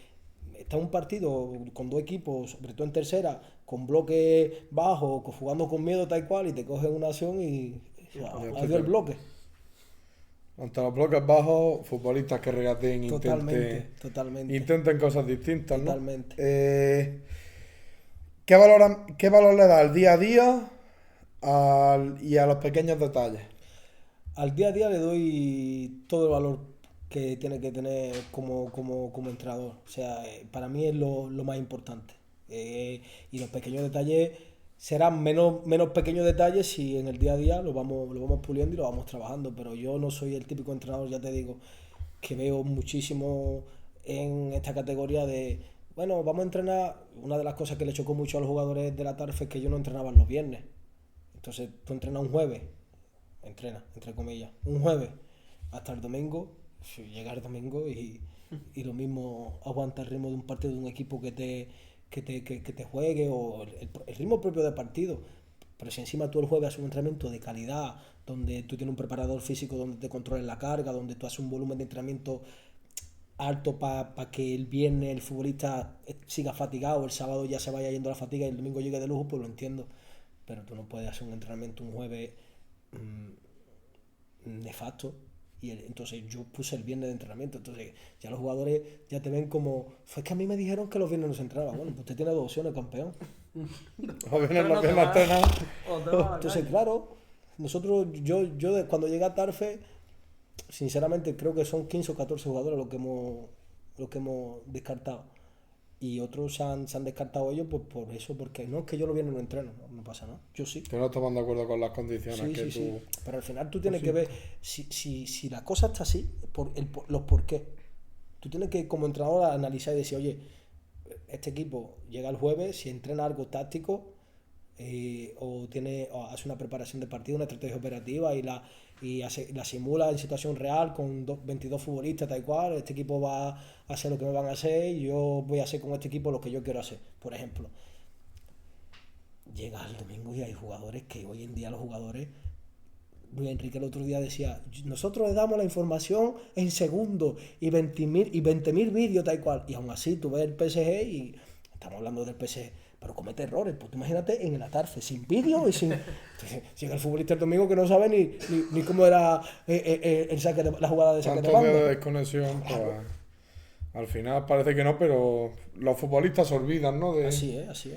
[SPEAKER 3] está en un partido con 2 equipos, sobre todo en tercera, con bloque bajo, jugando con miedo tal cual, y te cogen una acción y adiós el bloque.
[SPEAKER 1] Ante los bloques bajos, futbolistas que regateen
[SPEAKER 3] Totalmente.
[SPEAKER 1] Intenten cosas distintas, ¿no?
[SPEAKER 3] Totalmente.
[SPEAKER 1] ¿Qué valor le da al día a día y a los pequeños detalles.
[SPEAKER 3] Al día a día le doy todo el valor que tiene que tener como entrenador. O sea, para mí es lo más importante. Y los pequeños detalles serán menos pequeños detalles si en el día a día lo vamos puliendo y lo vamos trabajando. Pero yo no soy el típico entrenador, ya te digo, que veo muchísimo en esta categoría de, bueno, vamos a entrenar. Una de las cosas que le chocó mucho a los jugadores de la TARF es que ellos no entrenaban los viernes. Entonces tú entrenas un jueves, entre comillas, un jueves hasta el domingo, llega el domingo y lo mismo aguanta el ritmo de un partido de un equipo que te juegue o el ritmo propio del partido. Pero si encima tú el jueves haces un entrenamiento de calidad, donde tú tienes un preparador físico donde te controles la carga, donde tú haces un volumen de entrenamiento alto para que el viernes el futbolista siga fatigado, el sábado ya se vaya yendo la fatiga y el domingo llegue de lujo, pues lo entiendo. Pero tú no puedes hacer un entrenamiento un jueves nefasto. Y entonces yo puse el viernes de entrenamiento. Entonces ya los jugadores ya te ven como, fue que a mí me dijeron que los viernes no se entrenaba. Bueno, pues usted tiene 2 opciones, campeón.
[SPEAKER 1] Los viernes no entrenan.
[SPEAKER 3] Entonces, claro, nosotros, yo cuando llegué a Tarfe, sinceramente creo que son 15 o 14 jugadores los que hemos descartado. Y otros se han descartado ellos por eso, porque no es que yo los viernes no entreno, no pasa nada, yo sí.
[SPEAKER 1] Que no estamos de acuerdo con las condiciones que tú...
[SPEAKER 3] Sí. Pero al final tú tienes que ver, si la cosa está así, los por qué. Tú tienes que como entrenador analizar y decir, oye, este equipo llega el jueves, si entrena algo táctico, o hace una preparación de partido, una estrategia operativa y la simula en situación real con 22 futbolistas tal cual, este equipo va a hacer lo que me van a hacer y yo voy a hacer con este equipo lo que yo quiero hacer, por ejemplo. Llega el domingo y hay jugadores que hoy en día los jugadores, Luis Enrique el otro día decía, nosotros le damos la información en segundos y 20.000 vídeos tal cual, y aún así tú ves el PSG y estamos hablando del PSG, pero comete errores, pues tú imagínate en el Atarfe, sin vídeo y sin... Llega el futbolista el domingo que no sabe ni cómo era la jugada de saque de banda.
[SPEAKER 1] Tanto de desconexión, pues, al final parece que no, pero los futbolistas se olvidan, ¿no?
[SPEAKER 3] Así es.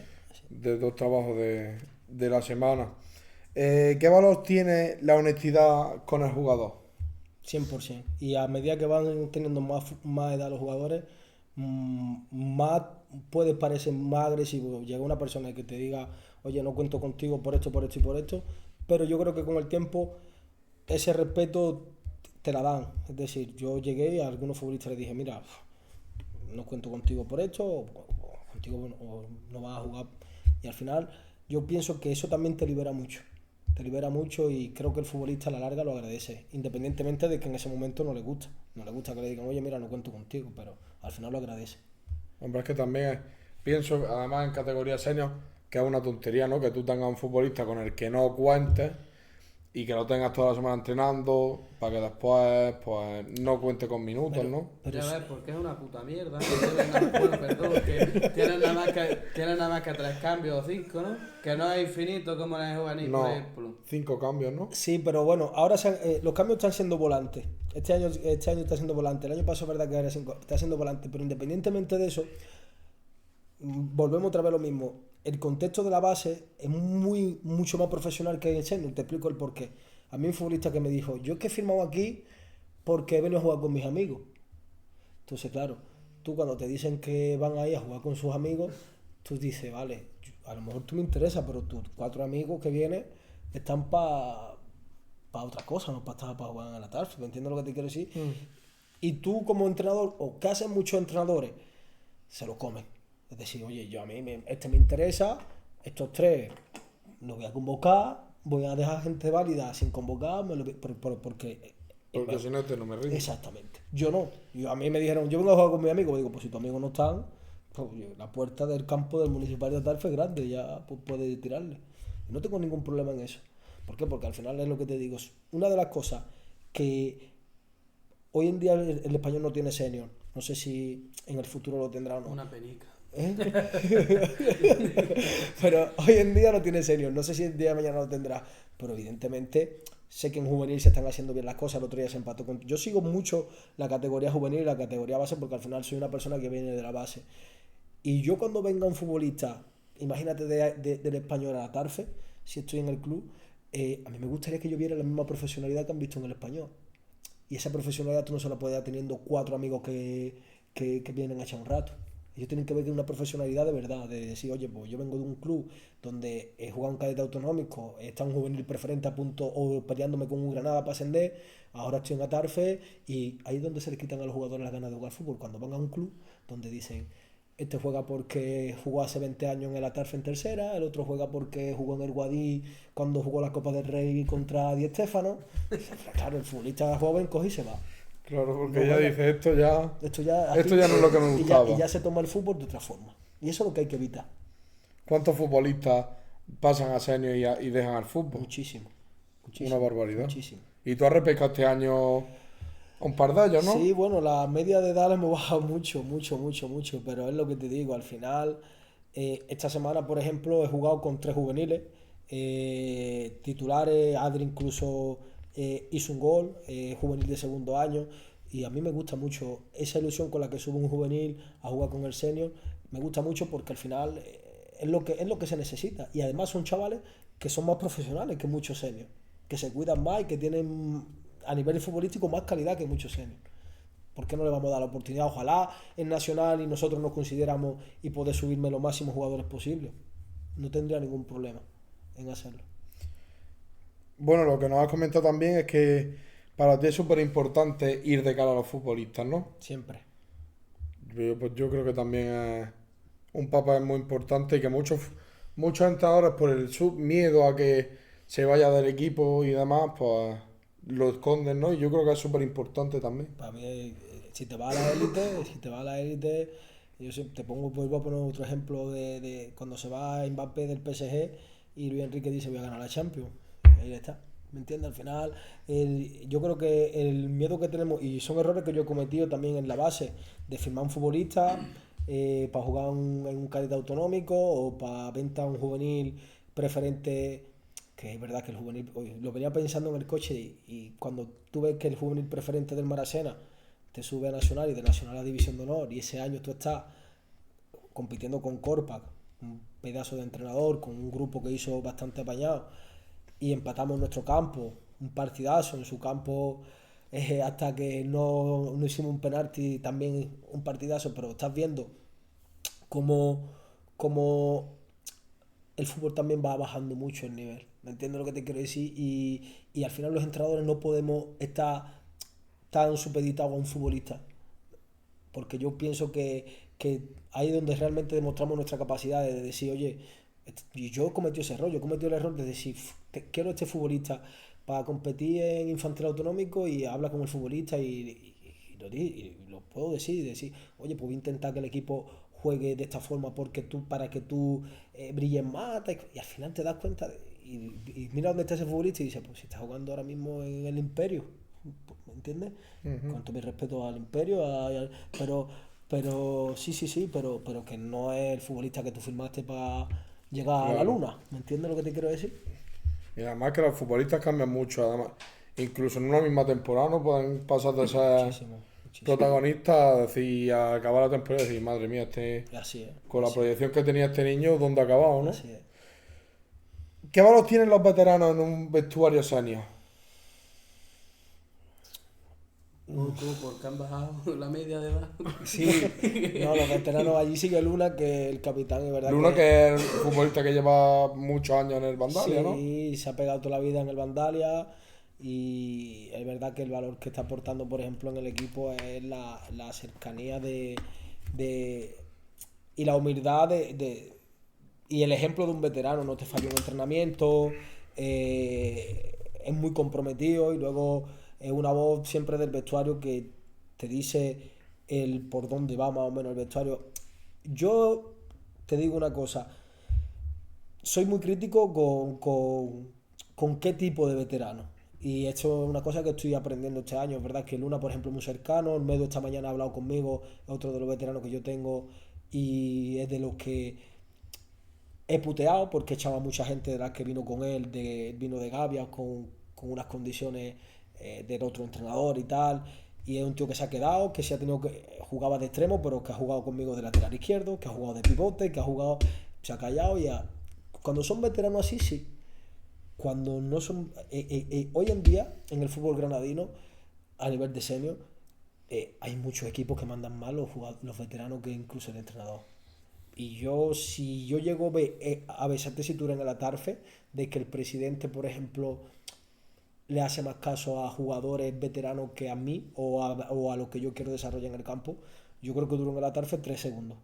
[SPEAKER 1] De los trabajos de la semana. ¿Qué valor tiene la honestidad con el jugador?
[SPEAKER 3] 100%. Y a medida que van teniendo más edad los jugadores, más puede parecer más agresivo. Llega una persona que te diga, oye, no cuento contigo por esto y por esto, pero yo creo que con el tiempo ese respeto te la dan. Es decir, yo llegué y a algunos futbolistas les dije, mira, no cuento contigo por esto, o contigo o no vas a jugar. Y al final yo pienso que eso también te libera mucho y creo que el futbolista a la larga lo agradece, independientemente de que en ese momento no le gusta que le digan, oye, mira, no cuento contigo, pero al final lo agradece.
[SPEAKER 1] Hombre, es que también pienso, además en categoría senior, que es una tontería, ¿no? Que tú tengas un futbolista con el que no cuentes y que lo tengas toda la semana entrenando para que después pues no cuente con minutos, ¿no?
[SPEAKER 4] Pero ya ves, porque es una puta mierda. Que tienen nada más que 3 cambios o 5, ¿no? Que no es infinito como en el juvenil, por ejemplo.
[SPEAKER 1] 5 cambios, ¿no?
[SPEAKER 3] Sí, pero bueno, ahora los cambios están siendo volantes. Este año está siendo volante. El año pasado es verdad que era 5, está siendo volante, pero independientemente de eso, volvemos otra vez a lo mismo. El contexto de la base es mucho más profesional que el senior. Te explico el porqué. A mí un futbolista que me dijo, yo es que he firmado aquí porque he venido a jugar con mis amigos. Entonces, claro, tú cuando te dicen que van ahí a jugar con sus amigos, tú dices, vale, a lo mejor tú me interesa, pero tus 4 amigos que vienen están para otra cosa, no para jugar en la TARF. ¿Me entiendes lo que te quiero decir? Y tú como entrenador, o que hacen muchos entrenadores, se lo comen. Es decir, oye, yo a mí me interesa, estos 3 los voy a convocar, voy a dejar gente válida sin convocar, porque
[SPEAKER 1] si no, no me rindo.
[SPEAKER 3] Exactamente. Yo no. A mí me dijeron, yo vengo a jugar con mis amigos, digo, pues si tus amigos no están, pues la puerta del campo del municipal de Tarfe es grande, ya pues, puedes tirarle. Y no tengo ningún problema en eso. ¿Por qué? Porque al final es lo que te digo, una de las cosas que hoy en día el español no tiene senior, no sé si en el futuro lo tendrá o no.
[SPEAKER 4] Una penica.
[SPEAKER 3] Pero hoy en día no tiene senior, no sé si el día de mañana lo tendrá, pero evidentemente sé que en juvenil se están haciendo bien las cosas. El otro día se empató con... Yo sigo mucho la categoría juvenil y la categoría base porque al final soy una persona que viene de la base, y yo cuando venga un futbolista, imagínate del español a la Tarfe, si estoy en el club, a mí me gustaría que yo viera la misma profesionalidad que han visto en el Español. Y esa profesionalidad tú no se la puedes dar teniendo 4 amigos que vienen a echar un rato. Ellos tienen que ver una profesionalidad de verdad, de decir, oye, pues yo vengo de un club donde he jugado un cadete autonómico, está un juvenil preferente a punto o peleándome con un Granada para ascender, ahora estoy en Atarfe, y ahí es donde se les quitan a los jugadores las ganas de jugar fútbol, cuando van a un club donde dicen, este juega porque jugó hace 20 años en el Atarfe en tercera, el otro juega porque jugó en el Guadí cuando jugó la Copa del Rey contra Di Stéfano. Claro, el futbolista joven coge y se va.
[SPEAKER 1] Claro, porque ella dice, esto ya no es lo que me
[SPEAKER 3] y
[SPEAKER 1] gustaba.
[SPEAKER 3] ya se toma el fútbol de otra forma. Y eso es lo que hay que evitar.
[SPEAKER 1] ¿Cuántos futbolistas pasan a senior y dejan al fútbol?
[SPEAKER 3] Muchísimo.
[SPEAKER 1] Una barbaridad.
[SPEAKER 3] Muchísimo.
[SPEAKER 1] ¿Y tú has repescado este año un par de años, no?
[SPEAKER 3] Sí, bueno, la media de edad la hemos bajado mucho, pero es lo que te digo, al final, esta semana, por ejemplo, he jugado con 3 juveniles, titulares, Adri incluso hizo un gol, juvenil de segundo año, y a mí me gusta mucho esa ilusión con la que sube un juvenil a jugar con el senior, me gusta mucho porque al final es lo que se necesita, y además son chavales que son más profesionales que muchos seniors, que se cuidan más y que tienen a nivel futbolístico más calidad que muchos seniors. ¿Por qué no le vamos a dar la oportunidad? Ojalá en Nacional y nosotros nos consideramos y poder subirme los máximos jugadores posibles. No tendría ningún problema en hacerlo.
[SPEAKER 1] Bueno, lo que nos has comentado también es que para ti es súper importante ir de cara a los futbolistas, ¿no?
[SPEAKER 3] Siempre.
[SPEAKER 1] Yo creo que también es un papel muy importante y que muchos entrenadores por el miedo a que se vaya del equipo y demás, pues lo esconden, ¿no? Y yo creo que es súper importante también.
[SPEAKER 3] Para mí, si te vas a la élite, yo te vuelvo a poner otro ejemplo de cuando se va Mbappé del PSG y Luis Enrique dice voy a ganar la Champions. Ahí está. ¿Me entiendes? Al final, yo creo que el miedo que tenemos, y son errores que yo he cometido también en la base, de firmar un futbolista para jugar en un cadete autonómico o para venta a un juvenil preferente, que es verdad que el juvenil, lo venía pensando en el coche y cuando tú ves que el juvenil preferente del Maracena te sube a Nacional y de Nacional a División de Honor y ese año tú estás compitiendo con Corpac, un pedazo de entrenador, con un grupo que hizo bastante apañado, y empatamos en nuestro campo, un partidazo en su campo, hasta que no hicimos un penalti, también un partidazo, pero estás viendo cómo el fútbol también va bajando mucho el nivel, ¿me entiendes lo que te quiero decir? Y al final los entrenadores no podemos estar tan supeditados a un futbolista, porque yo pienso que ahí es donde realmente demostramos nuestra capacidad de decir, oye, yo cometí ese error, yo cometí el error de decir, quiero este futbolista para competir en infantil autonómico y habla con el futbolista y lo puedo decir, oye, pues voy a intentar que el equipo juegue de esta forma para que tú brilles más, y al final te das cuenta y mira dónde está ese futbolista y dices, pues si está jugando ahora mismo en el Imperio, ¿me entiendes?
[SPEAKER 1] Uh-huh.
[SPEAKER 3] Con todo mi respeto al Imperio, pero sí, pero que no es el futbolista que tú firmaste para llegar a la luna, ¿me entiendes lo que te quiero decir?
[SPEAKER 1] Y además que los futbolistas cambian mucho, además, incluso en una misma temporada no pueden pasar de ser
[SPEAKER 3] Muchísimo.
[SPEAKER 1] protagonistas a decir, a acabar la temporada y decir, madre mía,
[SPEAKER 3] Así es,
[SPEAKER 1] con la proyección que tenía este niño, ¿dónde ha acabado, no?
[SPEAKER 3] Así es.
[SPEAKER 1] ¿Qué valor tienen los veteranos en un vestuario senior?
[SPEAKER 4] Porque han bajado la media de edad.
[SPEAKER 3] Sí, no, los veteranos allí sigue Luna, que el capitán, es verdad.
[SPEAKER 1] Luna, que es el futbolista que lleva muchos años en el Vandalia, ¿no?
[SPEAKER 3] Sí, se ha pegado toda la vida en el Vandalia y es verdad que el valor que está aportando, por ejemplo, en el equipo es la cercanía y la humildad y el ejemplo de un veterano. No te falla un entrenamiento, es muy comprometido y luego es una voz siempre del vestuario que te dice el por dónde va más o menos el vestuario. Yo te digo una cosa, soy muy crítico con qué tipo de veterano, y esto es una cosa que estoy aprendiendo este año. Es verdad que Luna, por ejemplo, es muy cercano, el Medo esta mañana ha hablado conmigo, es otro de los veteranos que yo tengo y es de los que he puteado porque echaba mucha gente de las que vino con él, vino de Gavia con unas condiciones del otro entrenador y tal, y es un tío que se ha quedado, que jugaba de extremo, pero que ha jugado conmigo de lateral izquierdo, que ha jugado de pivote, que se ha callado cuando son veteranos así, sí, cuando no son... hoy en día, en el fútbol granadino, a nivel de senior, hay muchos equipos que mandan más los veteranos que incluso el entrenador. Y si yo llego a ver esa tesitura en el Atarfe, de que el presidente, por ejemplo, le hace más caso a jugadores veteranos que a mí o a lo que yo quiero desarrollar en el campo, yo creo que duro en el Atarfe 3 segundos.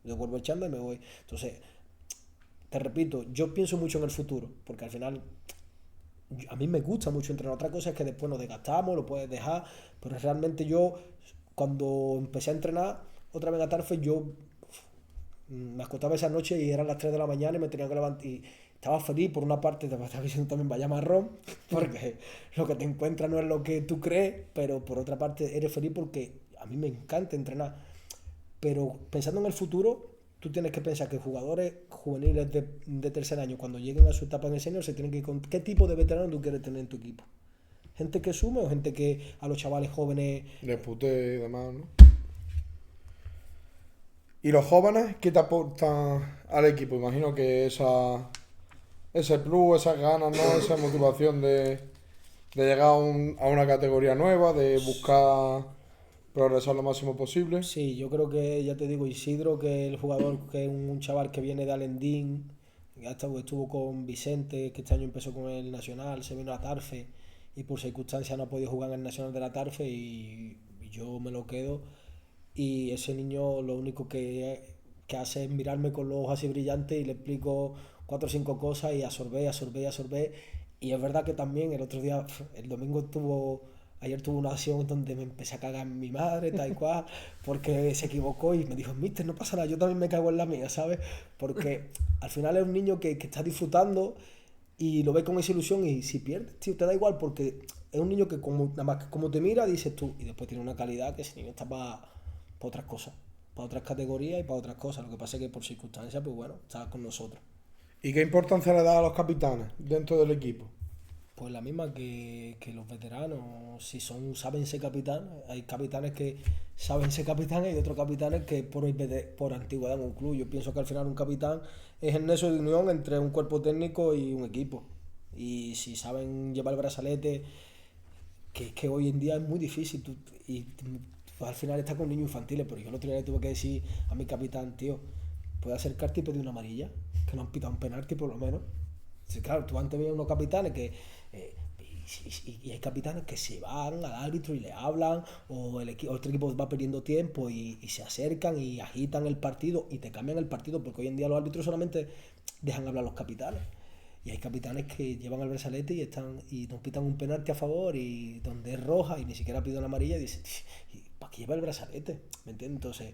[SPEAKER 3] Yo vuelvo echando y me voy. Entonces, te repito, yo pienso mucho en el futuro, porque al final a mí me gusta mucho entrenar. Otra cosa es que después nos desgastamos, lo puedes dejar, pero realmente yo, cuando empecé a entrenar otra vez en Atarfe, yo me acostaba esa noche y eran las 3 de la mañana y me tenía que levantar y estaba feliz. Por una parte te estaba diciendo también vaya marrón, porque lo que te encuentras no es lo que tú crees, pero por otra parte eres feliz porque a mí me encanta entrenar. Pero pensando en el futuro, tú tienes que pensar que jugadores juveniles de tercer año, cuando lleguen a su etapa en el senior, se tienen que ir con qué tipo de veterano tú quieres tener en tu equipo. Gente que sume o gente que a los chavales jóvenes
[SPEAKER 1] les putee y demás, ¿no? ¿Y los jóvenes qué te aportan al equipo? Imagino que ese plus, esas ganas, ¿no? Esa motivación de llegar a una categoría nueva, de buscar progresar lo máximo posible.
[SPEAKER 3] Sí, yo creo que, ya te digo, Isidro, que el jugador, que es un chaval que viene de Alendín, ya estuvo con Vicente, que este año empezó con el Nacional, se vino a Tarfe y por circunstancias no ha podido jugar en el Nacional de la Tarfe y yo me lo quedo. Y ese niño lo único que hace es mirarme con los ojos así brillantes y le explico 4 o 5 cosas y absorber. Y es verdad que también el otro día, el domingo ayer tuvo una acción donde me empecé a cagar en mi madre, tal cual, porque se equivocó y me dijo, mister, no pasa nada, yo también me cago en la mía, ¿sabes? Porque al final es un niño que está disfrutando y lo ve con esa ilusión y si pierdes, tío, te da igual porque es un niño que nada más como te mira, dices tú, y después tiene una calidad que ese niño está para otras cosas, para otras categorías y para otras cosas. Lo que pasa es que por circunstancias, pues bueno, está con nosotros.
[SPEAKER 1] ¿Y qué importancia le da a los capitanes dentro del equipo?
[SPEAKER 3] Pues la misma que los veteranos, si saben ser capitán, hay capitanes que saben ser capitanes y otros capitanes que por antigüedad en un club. Yo pienso que al final un capitán es el nexo de unión entre un cuerpo técnico y un equipo. Y si saben llevar el brazalete, que hoy en día es muy difícil, al final está con niños infantiles, pero yo el otro día le tuve que decir a mi capitán, tío, ¿puedes acercarte y pedir una amarilla? Que no han pitado un penalti por lo menos. Sí, claro, tú antes veías unos capitanes que y hay capitanes que se van al árbitro y le hablan, o el otro equipo va perdiendo tiempo y se acercan y agitan el partido y te cambian el partido, porque hoy en día los árbitros solamente dejan hablar a los capitanes. Y hay capitanes que llevan el brazalete y nos pitan un penalti a favor y donde es roja y ni siquiera piden la amarilla y dicen, ¿para qué lleva el brazalete? ¿Me entiendes? Entonces,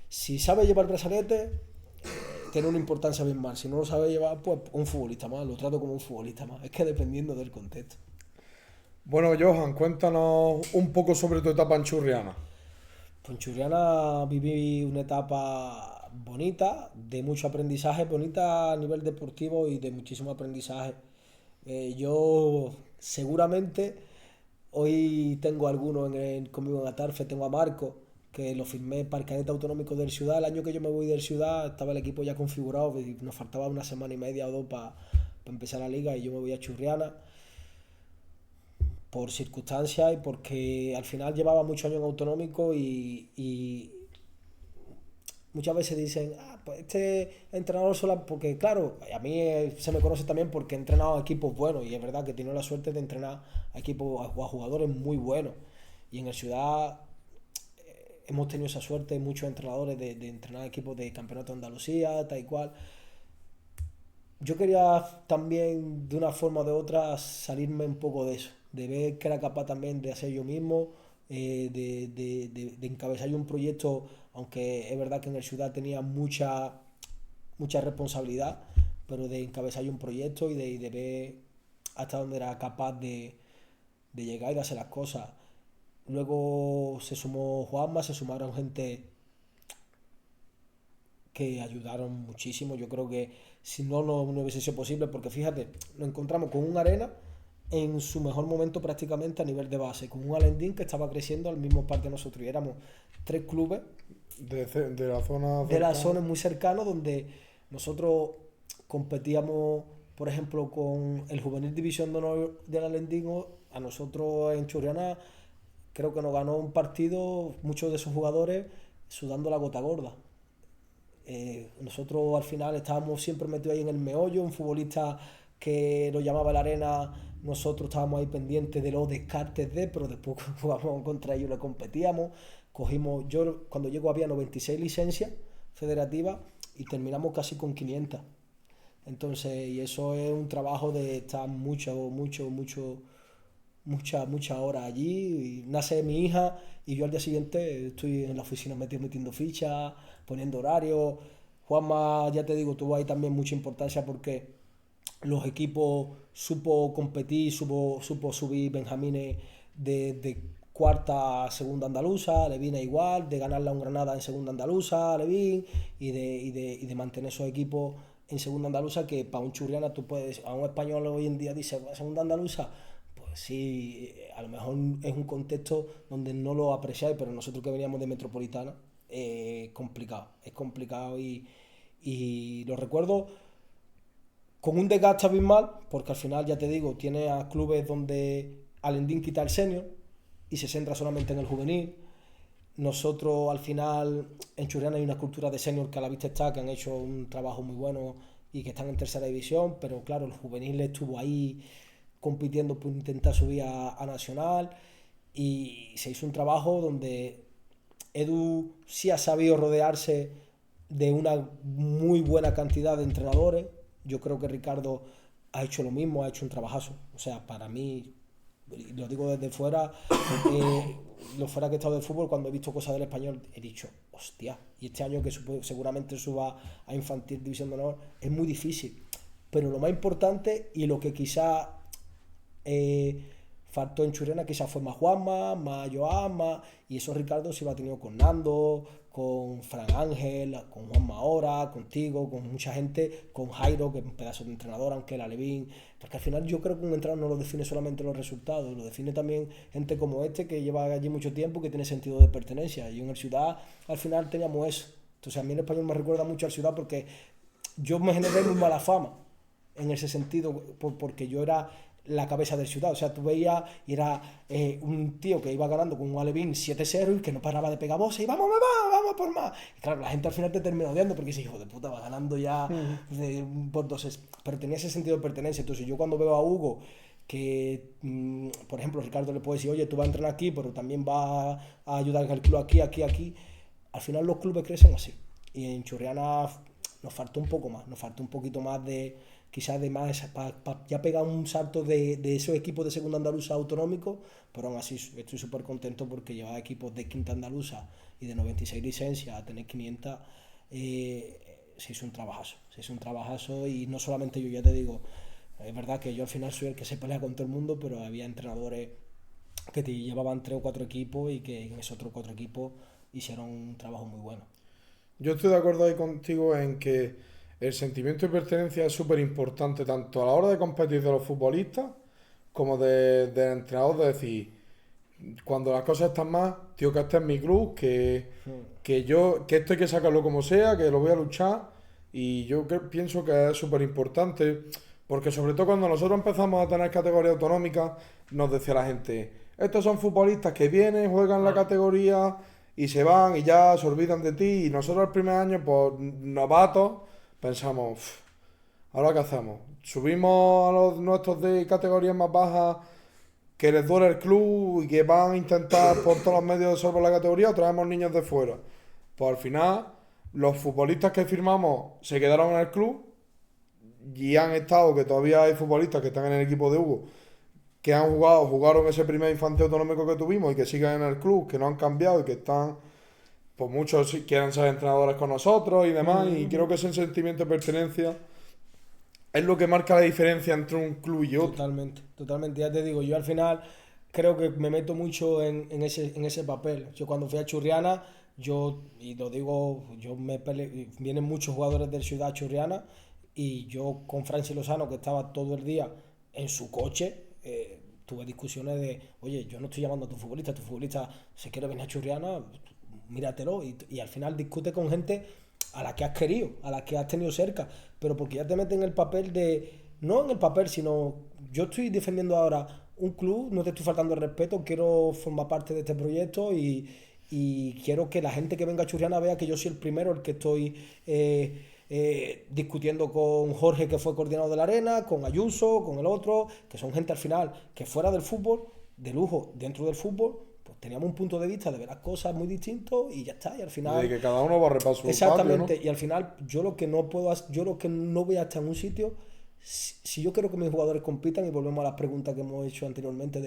[SPEAKER 3] si sabe llevar el brazalete, tiene una importancia bien mal. Si no lo sabe llevar, pues un futbolista más, lo trato como un futbolista más. Es que dependiendo del contexto.
[SPEAKER 1] Bueno, Johan, cuéntanos un poco sobre tu etapa en Churriana.
[SPEAKER 3] Pues en Churriana viví una etapa bonita, de mucho aprendizaje, bonita a nivel deportivo y de muchísimo aprendizaje. Yo seguramente hoy tengo algunos conmigo en Atarfe, tengo a Marco, que lo firmé para el cadete autonómico del Ciudad. El año que yo me voy del Ciudad estaba el equipo ya configurado y nos faltaba una semana y media o 2 para empezar la liga y yo me voy a Churriana por circunstancias y porque al final llevaba muchos años en autonómico y muchas veces dicen, pues este entrenador solo, porque claro, a mí se me conoce también porque he entrenado a equipos buenos y es verdad que he tenido la suerte de entrenar a equipos, a jugadores muy buenos y en el Ciudad hemos tenido esa suerte, muchos entrenadores de entrenar equipos de campeonato de Andalucía, tal y cual. Yo quería también de una forma o de otra salirme un poco de eso, de ver que era capaz también de hacer yo mismo, de encabezar yo un proyecto, aunque es verdad que en el Ciudad tenía mucha responsabilidad, pero de encabezar yo un proyecto y de ver hasta dónde era capaz de llegar y de hacer las cosas. Luego se sumó Juanma, se sumaron gente que ayudaron muchísimo. Yo creo que si no hubiese sido posible, porque fíjate, nos encontramos con un Arena en su mejor momento prácticamente a nivel de base, con un Alendín que estaba creciendo al mismo par que nosotros y éramos 3 clubes
[SPEAKER 1] de la zona
[SPEAKER 3] de la zona muy cercana donde nosotros competíamos por ejemplo, con el Juvenil División de Honor del Alendín, a nosotros en Churriana creo que nos ganó un partido, muchos de esos jugadores sudando la gota gorda. Nosotros al final estábamos siempre metidos ahí en el meollo, un futbolista que lo llamaba la arena, nosotros estábamos ahí pendientes de los descartes pero después jugábamos contra ellos, le competíamos, yo cuando llego había 96 licencias federativas y terminamos casi con 500. Entonces, y eso es un trabajo de estar muchas horas allí. Y nace mi hija y yo al día siguiente estoy en la oficina metiendo fichas, poniendo horarios. Juanma, ya te digo, tuvo ahí también mucha importancia porque los equipos supo competir, supo subir Benjamines de cuarta a segunda andaluza, Levín igual, de ganarle a un Granada en segunda andaluza, Levín, y de mantener esos equipos en segunda andaluza, que para un churriana tú puedes, a un español hoy en día dice segunda andaluza, pues sí, a lo mejor es un contexto donde no lo apreciáis, pero nosotros que veníamos de Metropolitana, es complicado y lo recuerdo con un desgaste abismal, porque al final, ya te digo, tiene a clubes donde Alendín quita el senior y se centra solamente en el juvenil. Nosotros al final en Churriana hay una cultura de senior que a la vista está, que han hecho un trabajo muy bueno y que están en tercera división, pero claro, el juvenil estuvo ahí compitiendo por intentar subir a nacional y se hizo un trabajo donde Edu sí ha sabido rodearse de una muy buena cantidad de entrenadores. Yo creo que Ricardo ha hecho lo mismo, ha hecho un trabajazo. O sea, para mí, lo digo desde fuera, lo fuera que he estado del fútbol, cuando he visto cosas del Español, he dicho, hostia, y este año que seguramente suba a Infantil División de Honor, es muy difícil. Pero lo más importante y lo que quizá faltó en Churriana, quizás fue más Juanma, más Joan, y eso Ricardo se iba tenido con Nando, con Fran Ángel, con Juanma ahora, contigo, con mucha gente, con Jairo, que es un pedazo de entrenador, aunque la Levín, porque al final yo creo que un entrenador no lo define solamente los resultados, lo define también gente como que lleva allí mucho tiempo, que tiene sentido de pertenencia, y en el Ciudad al final teníamos eso. Entonces a mí el Español me recuerda mucho al Ciudad porque yo me generé muy mala fama en ese sentido, porque yo era la cabeza del Ciudad, o sea, tú veías y era un tío que iba ganando con un Alevín 7-0 y que no paraba de pegar voces y vamos por más, y claro, la gente al final te termina odiando porque dice, hijo de puta, va ganando ya por 2, pero tenía ese sentido de pertenencia. Entonces yo cuando veo a Hugo que, por ejemplo, Ricardo le puede decir, oye, tú vas a entrenar aquí, pero también vas a ayudar al club aquí, al final los clubes crecen así, y en Churriana nos faltó un poco más, nos faltó un poquito más de quizás de más para ya pegar un salto de esos equipos de segunda andaluza autonómicos, pero aún así estoy súper contento porque llevar equipos de quinta andaluza y de 96 licencias a tener 500 se hizo un trabajazo y no solamente yo, ya te digo, es verdad que yo al final soy el que se pelea con todo el mundo, pero había entrenadores que te llevaban 3 o 4 equipos y que en esos otros 4 equipos hicieron un trabajo muy bueno.
[SPEAKER 1] Yo estoy de acuerdo ahí contigo en que el sentimiento de pertenencia es súper importante tanto a la hora de competir de los futbolistas como del entrenador, de decir, cuando las cosas están mal, tío, que este es mi club, que esto hay que sacarlo como sea, que lo voy a luchar, y yo pienso que es súper importante, porque sobre todo cuando nosotros empezamos a tener categoría autonómica, nos decía la gente, estos son futbolistas que vienen, juegan la categoría y se van y ya se olvidan de ti, y nosotros el primer año, pues novatos, pensamos, ¿ahora qué hacemos? ¿Subimos a los nuestros de categorías más bajas que les duele el club y que van a intentar por todos los medios salvar la categoría, o traemos niños de fuera? Pues al final, los futbolistas que firmamos se quedaron en el club y han estado, que todavía hay futbolistas que están en el equipo de Hugo, que jugaron ese primer infantil autonómico que tuvimos y que siguen en el club, que no han cambiado y que están... Pues muchos quieren ser entrenadores con nosotros y demás, y creo que ese sentimiento de pertenencia es lo que marca la diferencia entre un club y otro.
[SPEAKER 3] Totalmente, ya te digo, yo al final creo que me meto mucho en ese papel. Yo cuando fui a Churriana, y lo digo, vienen muchos jugadores del Ciudad Churriana, y yo con Francis Lozano, que estaba todo el día en su coche, tuve discusiones de, oye, yo no estoy llamando a tu futbolista se quiere venir a Churriana, míratelo, y al final discute con gente a la que has querido, a la que has tenido cerca, pero porque ya te meten en el papel de no en el papel, sino yo estoy defendiendo ahora un club, no te estoy faltando el respeto, quiero formar parte de este proyecto y quiero que la gente que venga a Churriana vea que yo soy el primero, el que estoy discutiendo con Jorge, que fue coordinador de la arena, con Ayuso, con el otro, que son gente al final que fuera del fútbol, de lujo dentro del fútbol, pues teníamos un punto de vista de ver las cosas muy distintos y ya está, y al final...
[SPEAKER 1] Y que cada uno va a repasar su
[SPEAKER 3] exactamente,
[SPEAKER 1] patio, ¿no?
[SPEAKER 3] y al final yo lo que no puedo, yo lo que no voy a estar en un sitio, si yo quiero que mis jugadores compitan, y volvemos a las preguntas que hemos hecho anteriormente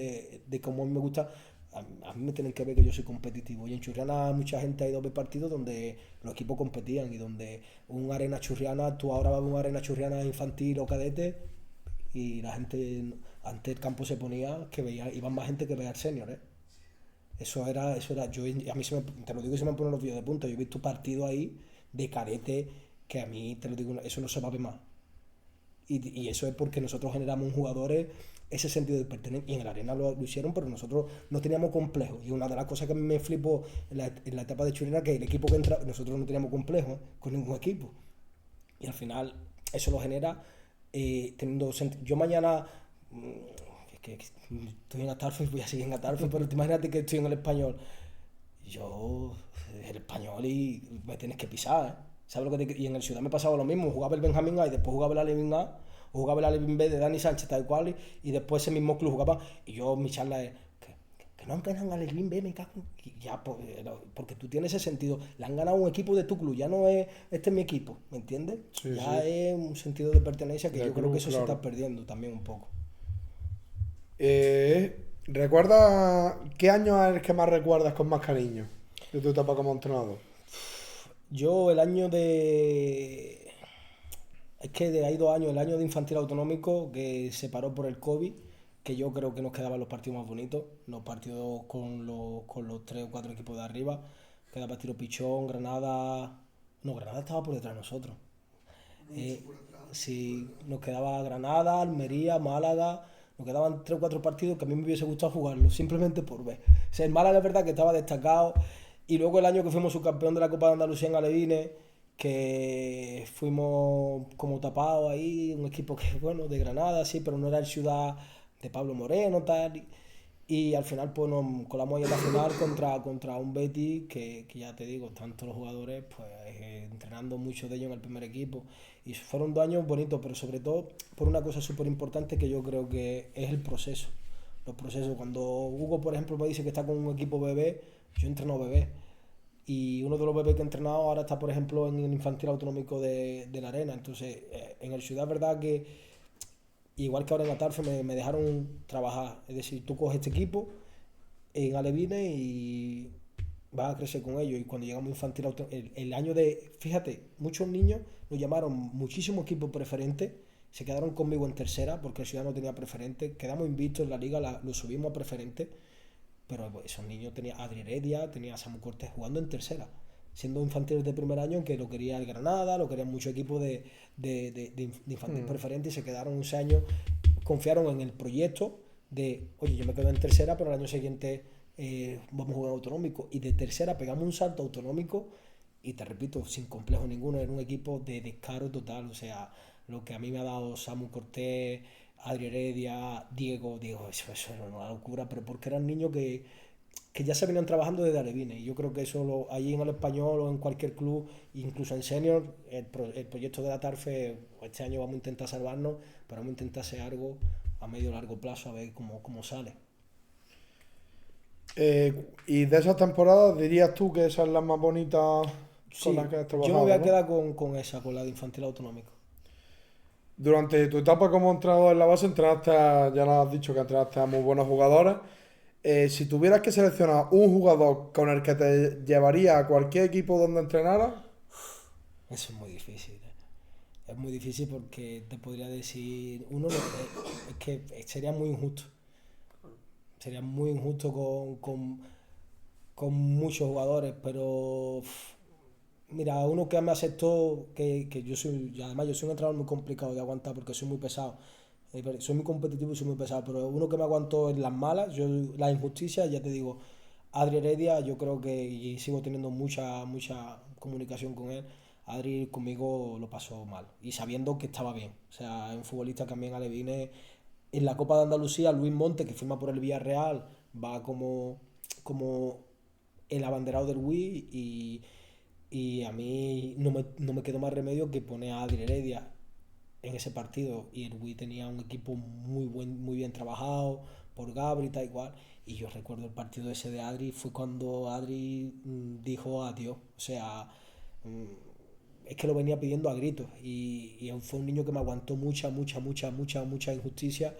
[SPEAKER 3] de cómo a mí me gusta, a mí me tienen que ver que yo soy competitivo. Y en Churriana mucha gente ha ido a ver partidos donde los equipos competían y donde un arena churriana, tú ahora vas a ver una arena churriana infantil o cadete y la gente, antes el campo se ponía que veía, iban más gente que veía al senior, ¿eh? Eso era, yo, a mí te lo digo y se me ponen los vídeos de punta, yo he visto partidos ahí de cadete que a mí, te lo digo, eso no se va a ver más. Y eso es porque nosotros generamos en jugadores ese sentido de pertenencia. Y en la arena lo hicieron, pero nosotros no teníamos complejo. Y una de las cosas que a mí me flipó en la etapa de Churriana, que el equipo que entra, nosotros no teníamos complejo con ningún equipo. Y al final eso lo genera teniendo sentido. Yo mañana, que estoy en Atarfe, voy a seguir en Atarfe, pero imagínate que estoy en el Español. Yo, el Español y me tienes que pisar, ¿eh? ¿Sabes lo que y en el Ciudad me pasaba lo mismo? Jugaba el Benjamín A y después jugaba el Alevín A, o jugaba el Alevín B de Dani Sánchez, tal cual, y después ese mismo club jugaba. Y yo, mi charla es que no han ganado al Alevín B, me cago. Y ya, porque tú tienes ese sentido. Le han ganado un equipo de tu club, ya no es este es mi equipo, ¿me entiendes?
[SPEAKER 1] Sí,
[SPEAKER 3] ya
[SPEAKER 1] sí.
[SPEAKER 3] es un sentido de pertenencia que
[SPEAKER 1] Del
[SPEAKER 3] yo creo
[SPEAKER 1] club,
[SPEAKER 3] que eso
[SPEAKER 1] claro.
[SPEAKER 3] se está perdiendo también un poco.
[SPEAKER 1] ¿Recuerdas qué año es el que más recuerdas con más cariño de tu etapa como entrenador?
[SPEAKER 3] Yo el año de... Es que hay 2 años, el año de infantil autonómico que se paró por el COVID, que yo creo que nos quedaban los partidos más bonitos, los partidos con los 3 o 4 equipos de arriba, quedaba Tiro Pichón, Granada... No, Granada estaba por detrás de nosotros. Sí, nos quedaba Granada, Almería, Málaga, nos quedaban 3 o 4 partidos que a mí me hubiese gustado jugarlos, simplemente por ver. O sea, el Málaga es verdad que estaba destacado, y luego el año que fuimos subcampeón de la Copa de Andalucía en Alevines, que fuimos como tapados ahí, un equipo que, bueno, de Granada, sí, pero no era el Ciudad de Pablo Moreno, tal, y al final pues nos colamos ahí en la final contra un Betis que ya te digo, están todos los jugadores pues entrenando, muchos de ellos en el primer equipo, y fueron 2 años bonitos, pero sobre todo por una cosa súper importante que yo creo que es el proceso. Los procesos, cuando Hugo por ejemplo me dice que está con un equipo bebé, yo entreno bebé, y uno de los bebés que he entrenado ahora está por ejemplo en el infantil autonómico de la arena. Entonces en el Ciudad es verdad que igual que ahora en Atarfe me dejaron trabajar, es decir, tú coges este equipo en Alevines y vas a crecer con ellos. Y cuando llegamos a infantil el año de, fíjate, muchos niños nos llamaron, muchísimos equipos preferentes, se quedaron conmigo en tercera porque el Ciudad no tenía preferente, quedamos invictos en la liga, lo subimos a preferente, pero esos niños tenía Adri Heredia, tenía a Samu Cortés jugando en tercera, siendo infantiles de primer año, que lo quería el Granada, lo querían muchos equipos de infantil preferente, y se quedaron ese año, confiaron en el proyecto de, oye, yo me quedo en tercera, pero el año siguiente vamos a jugar autonómico, y de tercera pegamos un salto autonómico, y te repito, sin complejo ninguno, era un equipo de descaro total. O sea, lo que a mí me ha dado Samu Cortés, Adri Heredia, Diego, eso era una locura, pero porque eran niños que ya se venían trabajando desde Alevines, y yo creo que eso allí en el Español o en cualquier club, incluso en senior, el proyecto de la Tarfe, este año vamos a intentar salvarnos, pero vamos a intentar hacer algo a medio o largo plazo, a ver cómo sale.
[SPEAKER 1] Y de esas temporadas, ¿dirías tú que esas son las más bonitas
[SPEAKER 3] Sí,
[SPEAKER 1] con las que has trabajado?
[SPEAKER 3] yo me voy a
[SPEAKER 1] ¿no?
[SPEAKER 3] quedar con esa, con la de infantil autonómico.
[SPEAKER 1] Durante tu etapa como entrenador en la base, ya nos has dicho que entrenaste a muy buenos jugadores. Si tuvieras que seleccionar un jugador con el que te llevaría a cualquier equipo donde entrenaras,
[SPEAKER 3] Eso es muy difícil. Es muy difícil porque te podría decir, es que sería muy injusto. Sería muy injusto con muchos jugadores, pero mira, uno que me aceptó que yo soy, y además yo soy un entrenador muy complicado de aguantar porque soy muy pesado. Soy muy competitivo y soy muy pesado, pero uno que me aguantó en las malas, las injusticias, ya te digo, Adri Heredia, yo creo que, y sigo teniendo mucha comunicación con él. Adri conmigo lo pasó mal. Y sabiendo que estaba bien. O sea, es un futbolista que también alevine. En la Copa de Andalucía, Luis Monte, que firma por el Villarreal, va como el abanderado del Wii y a mí no me quedó más remedio que poner a Adri Heredia en ese partido. Y el Wii tenía un equipo muy bien trabajado por Gabri y tal igual. Y yo recuerdo el partido ese de Adri, fue cuando Adri dijo adiós. O sea, es que lo venía pidiendo a gritos y fue un niño que me aguantó mucha injusticia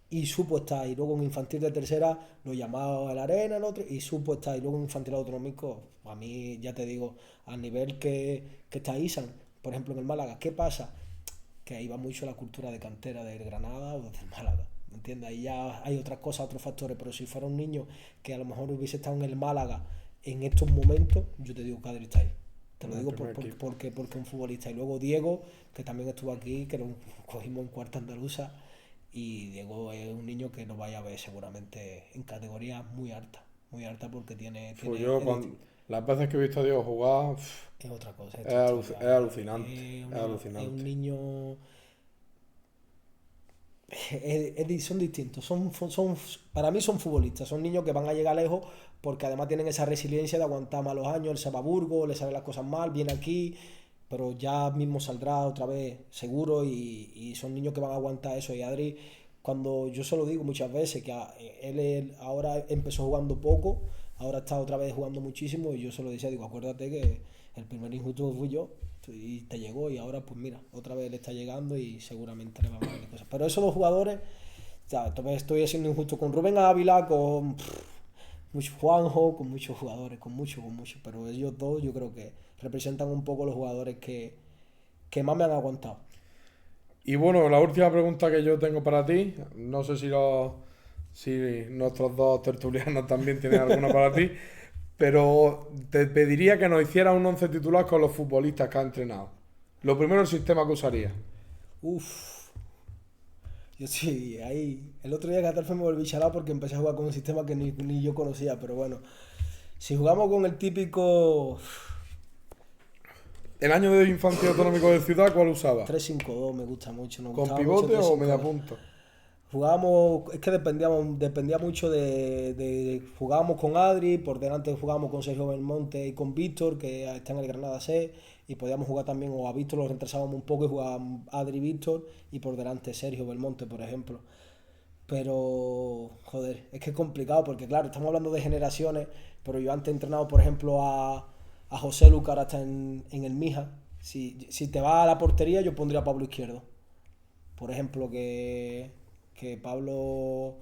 [SPEAKER 3] y supo estar. Y luego en infantil de tercera lo llamaba a la arena, el otro, y supo estar. Y luego en infantil autonómico, a mí ya te digo, al nivel que está Isan, por ejemplo en el Málaga, ¿qué pasa? Que ahí va mucho la cultura de cantera del Granada o del Málaga, ¿me entiendes? Ahí ya hay otras cosas, otros factores, pero si fuera un niño que a lo mejor hubiese estado en el Málaga en estos momentos, yo te digo que Adri está ahí. Te lo digo porque un futbolista. Y luego Diego, que también estuvo aquí, que lo cogimos en cuarta andaluza. Y Diego es un niño que lo vaya a ver seguramente en categoría muy alta porque tiene
[SPEAKER 1] las veces que he visto a Diego jugar
[SPEAKER 3] es otra cosa.
[SPEAKER 1] Es alucinante.
[SPEAKER 3] Es un niño. Son distintos. Para mí son futbolistas. Son niños que van a llegar lejos porque además tienen esa resiliencia de aguantar malos años. Él se va a Burgos, le salen las cosas mal, viene aquí, pero ya mismo saldrá otra vez seguro y son niños que van a aguantar eso. Y Adri, cuando yo se lo digo muchas veces, que él ahora empezó jugando poco, ahora está otra vez jugando muchísimo y yo se lo decía, digo, acuérdate que el primer injusto fui yo y te llegó y ahora pues mira, otra vez le está llegando y seguramente le va a venir cosas. Pero esos dos jugadores, ya, estoy siendo injusto con Rubén Ávila, con Juanjo, con muchos jugadores, con muchos, pero ellos dos yo creo que representan un poco los jugadores que más me han aguantado.
[SPEAKER 1] Y bueno, la última pregunta que yo tengo para ti, no sé si nuestros dos tertulianos también tienen alguna para ti, pero te pediría que nos hicieras un 11 titular con los futbolistas que has entrenado. Lo primero, el sistema que usarías.
[SPEAKER 3] Yo sí, ahí. El otro día Catarfe me volví chalado porque empecé a jugar con un sistema que ni yo conocía, pero bueno. Si jugamos con el típico.
[SPEAKER 1] ¿El año de infancia autonómico de Ciudad cuál usaba?
[SPEAKER 3] 3-5-2 me gusta mucho.
[SPEAKER 1] ¿Con pivote o media punta?
[SPEAKER 3] Jugábamos, es que dependía mucho jugábamos con Adri, por delante jugábamos con Sergio Belmonte y con Víctor, que está en el Granada C, y podíamos jugar también, o a Víctor lo retrasábamos un poco y jugábamos Adri y Víctor, y por delante Sergio Belmonte, por ejemplo. Pero, joder, es que es complicado, porque claro, estamos hablando de generaciones, pero yo antes he entrenado, por ejemplo, a José Lu, que ahora está en el Mija. Si te vas a la portería, yo pondría a Pablo Izquierdo. Por ejemplo, que Pablo,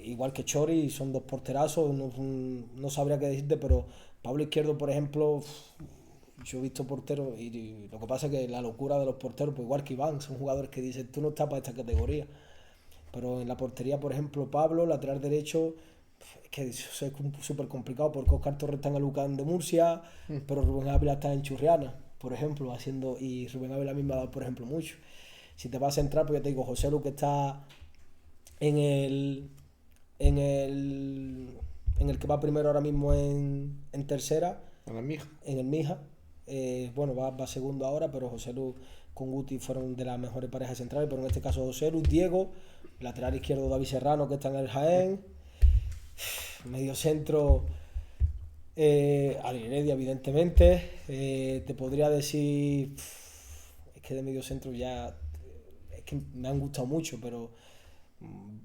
[SPEAKER 3] igual que Chori, son dos porterazos, no sabría qué decirte, pero Pablo Izquierdo, por ejemplo, yo he visto porteros y lo que pasa es que la locura de los porteros, pues igual que Iván, son jugadores que dicen, tú no estás para esta categoría. Pero en la portería, por ejemplo, Pablo, lateral derecho, es que es súper complicado porque Óscar Torres está en el UCAM de Murcia, pero Rubén Ávila está en Churriana, por ejemplo, y Rubén Ávila a mí me ha dado, por ejemplo, mucho. Si te vas a centrar, pues ya te digo, José Lu, que está en el que va primero ahora mismo en tercera.
[SPEAKER 1] En el Mija.
[SPEAKER 3] En el Mija. Bueno, va segundo ahora, pero José Lu con Guti fueron de las mejores parejas centrales, pero en este caso José Lu, Diego, lateral izquierdo David Serrano, que está en el Jaén, medio centro Adri Heredia, evidentemente. Te podría decir, es que de medio centro ya es que me han gustado mucho, pero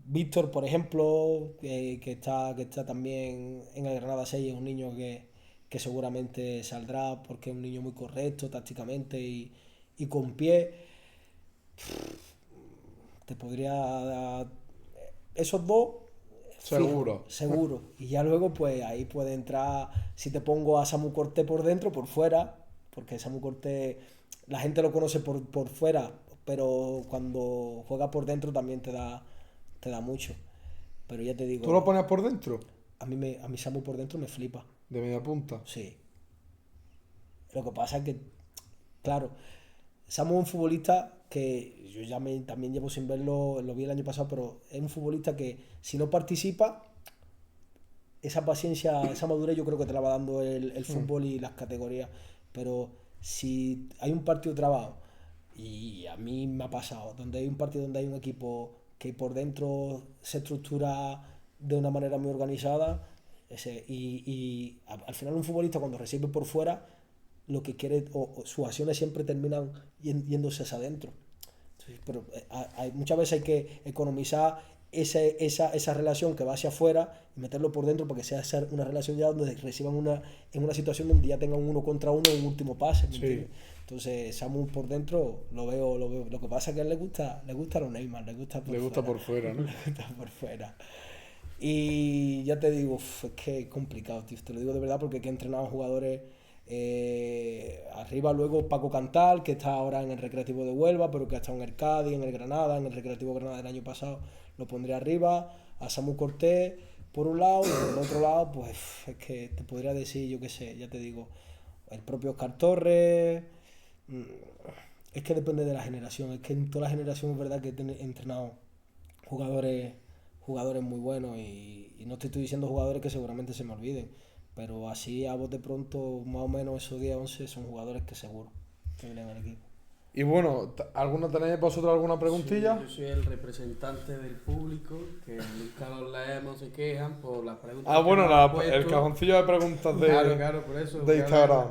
[SPEAKER 3] Víctor, por ejemplo, que está también en el Granada 6, es un niño que seguramente saldrá porque es un niño muy correcto tácticamente y con pie. Te podría dar esos dos. Seguro. Y ya luego, pues ahí puede entrar, si te pongo a Samu Cortés por dentro, por fuera, porque Samu Cortés, la gente lo conoce por fuera, pero cuando juega por dentro también te da mucho. Pero ya te digo.
[SPEAKER 1] ¿Tú lo pones por dentro?
[SPEAKER 3] A mí Samu por dentro me flipa.
[SPEAKER 1] ¿De media punta?
[SPEAKER 3] Sí. Lo que pasa es que, claro, Samu es un futbolista que yo también llevo sin verlo, lo vi el año pasado, pero es un futbolista que si no participa, esa paciencia, esa madurez yo creo que te la va dando el fútbol y las categorías. Pero si hay un partido trabado, y a mí me ha pasado, donde hay un partido donde hay un equipo que por dentro se estructura de una manera muy organizada, y al final un futbolista cuando recibe por fuera, lo que quiere, o sus acciones siempre terminan yéndose hacia adentro. Entonces, pero muchas veces hay que economizar esa relación que va hacia afuera y meterlo por dentro para que sea una relación ya donde reciban en una situación donde ya tengan 1 contra 1 un último pase.
[SPEAKER 1] Sí.
[SPEAKER 3] Entonces Samu por dentro lo veo. Lo que pasa es que a él le gusta lo Neymar, le gusta
[SPEAKER 1] por fuera, ¿no?
[SPEAKER 3] Le gusta por fuera. Y ya te digo, es que es complicado, tío. Te lo digo de verdad porque he entrenado jugadores arriba, luego Paco Cantal, que está ahora en el Recreativo de Huelva, pero que ha estado en el Cádiz, en el Granada, en el Recreativo Granada del año pasado, lo pondré arriba. A Samu Cortés por un lado, y por el otro lado, pues es que te podría decir, yo qué sé, ya te digo, el propio Oscar Torres. Es que depende de la generación, es que en toda la generación es verdad que he entrenado jugadores muy buenos, y no te estoy diciendo jugadores que seguramente se me olviden, pero así a bote pronto, más o menos esos 10, 11 son jugadores que seguro que vienen al equipo.
[SPEAKER 1] Y bueno, ¿tenéis vosotros alguna preguntilla?
[SPEAKER 4] Sí, yo soy el representante del público, que nunca los leemos, se quejan por las preguntas.
[SPEAKER 1] El cajoncillo de preguntas de,
[SPEAKER 4] claro, por eso,
[SPEAKER 1] de Instagram.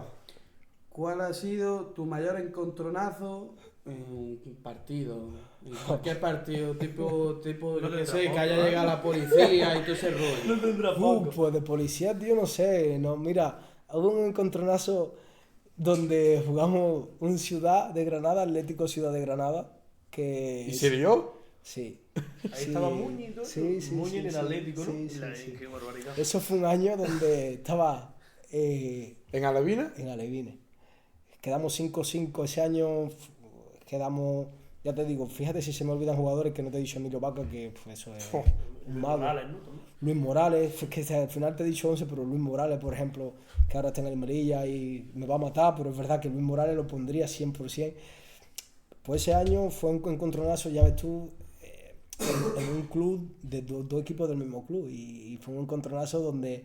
[SPEAKER 4] ¿Cuál ha sido tu mayor encontronazo en un partido? En cualquier partido, tipo yo que sé, que haya llegado la policía y todo ese rollo.
[SPEAKER 5] No tendrá poco.
[SPEAKER 3] Pues de policía, tío, no sé. No, mira, hubo un encontronazo donde jugamos un Ciudad de Granada, Atlético Ciudad de Granada.
[SPEAKER 1] ¿Y serio?
[SPEAKER 3] Sí.
[SPEAKER 5] Ahí estaba Muñi y todo.
[SPEAKER 3] Sí,
[SPEAKER 5] Muñi en el Atlético, ¿no?
[SPEAKER 3] Sí.
[SPEAKER 5] Qué barbaridad.
[SPEAKER 3] Eso fue un año donde estaba...
[SPEAKER 1] ¿En Alevines?
[SPEAKER 3] En Alevines. Quedamos 5-5 ese año. Quedamos... Ya te digo, fíjate si se me olvidan jugadores que no te he dicho Emilio Vaca, que pues, eso es un mago.
[SPEAKER 5] Morales, ¿no?
[SPEAKER 3] Luis Morales, que al final te he dicho 11, pero Luis Morales, por ejemplo, que ahora está en el Melilla y me va a matar, pero es verdad que Luis Morales lo pondría 100%. Pues ese año fue un encontronazo, ya ves tú, en un club de dos equipos del mismo club, y fue un encontronazo donde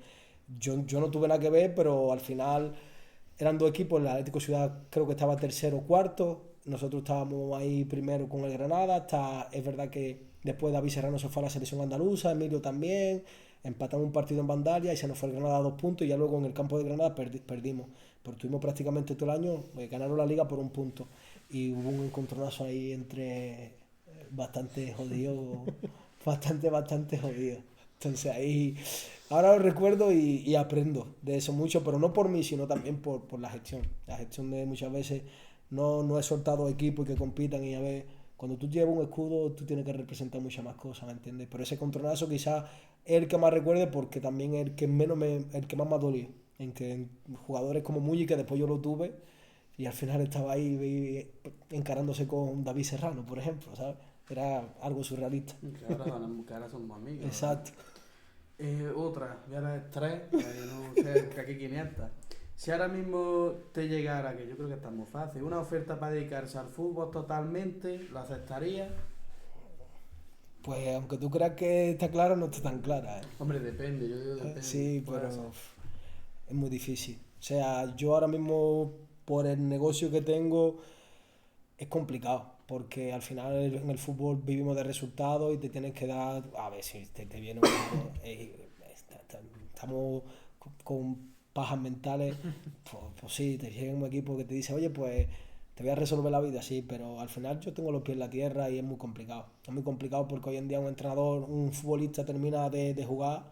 [SPEAKER 3] yo no tuve nada que ver, pero al final eran 2 equipos. El Atlético Ciudad creo que estaba tercero o cuarto, nosotros estábamos ahí primero con el Granada. Es verdad que después David Serrano se fue a la selección andaluza, Emilio también, empatamos un partido en Vandalia y se nos fue el Granada a 2 puntos, y ya luego en el campo de Granada perdimos, pero tuvimos prácticamente todo el año, ganaron la liga por 1 punto, y hubo un encontronazo ahí entre bastante jodido, bastante jodido. Entonces ahí ahora lo recuerdo y aprendo de eso mucho, pero no por mí, sino también por la gestión. La gestión de muchas veces no he soltado equipos que compitan, y a ver, cuando tú llevas un escudo, tú tienes que representar muchas más cosas, ¿me entiendes? Pero ese encontronazo quizás es el que más recuerde, porque también es el que más me ha dolido. En jugadores como Muñi, que después yo lo tuve, y al final estaba ahí encarándose con David Serrano, por ejemplo, ¿sabes? Era algo surrealista.
[SPEAKER 4] Que ahora somos amigos.
[SPEAKER 3] Exacto.
[SPEAKER 4] Otra, y ahora es 3, no sé, que aquí 500. Si ahora mismo te llegara, que yo creo que está muy fácil, una oferta para dedicarse al fútbol totalmente, ¿lo aceptarías?
[SPEAKER 3] Pues aunque tú creas que está claro, no está tan clara, ¿eh?
[SPEAKER 4] Hombre, depende, yo digo depende.
[SPEAKER 3] Sí, pero es muy difícil. O sea, yo ahora mismo, por el negocio que tengo, es complicado, porque al final en el fútbol vivimos de resultados y te tienes que dar, a ver si te viene estamos con pajas mentales, pues sí, te llega un equipo que te dice, oye, pues te voy a resolver la vida, sí, pero al final yo tengo los pies en la tierra y es muy complicado. Es muy complicado porque hoy en día un futbolista termina de jugar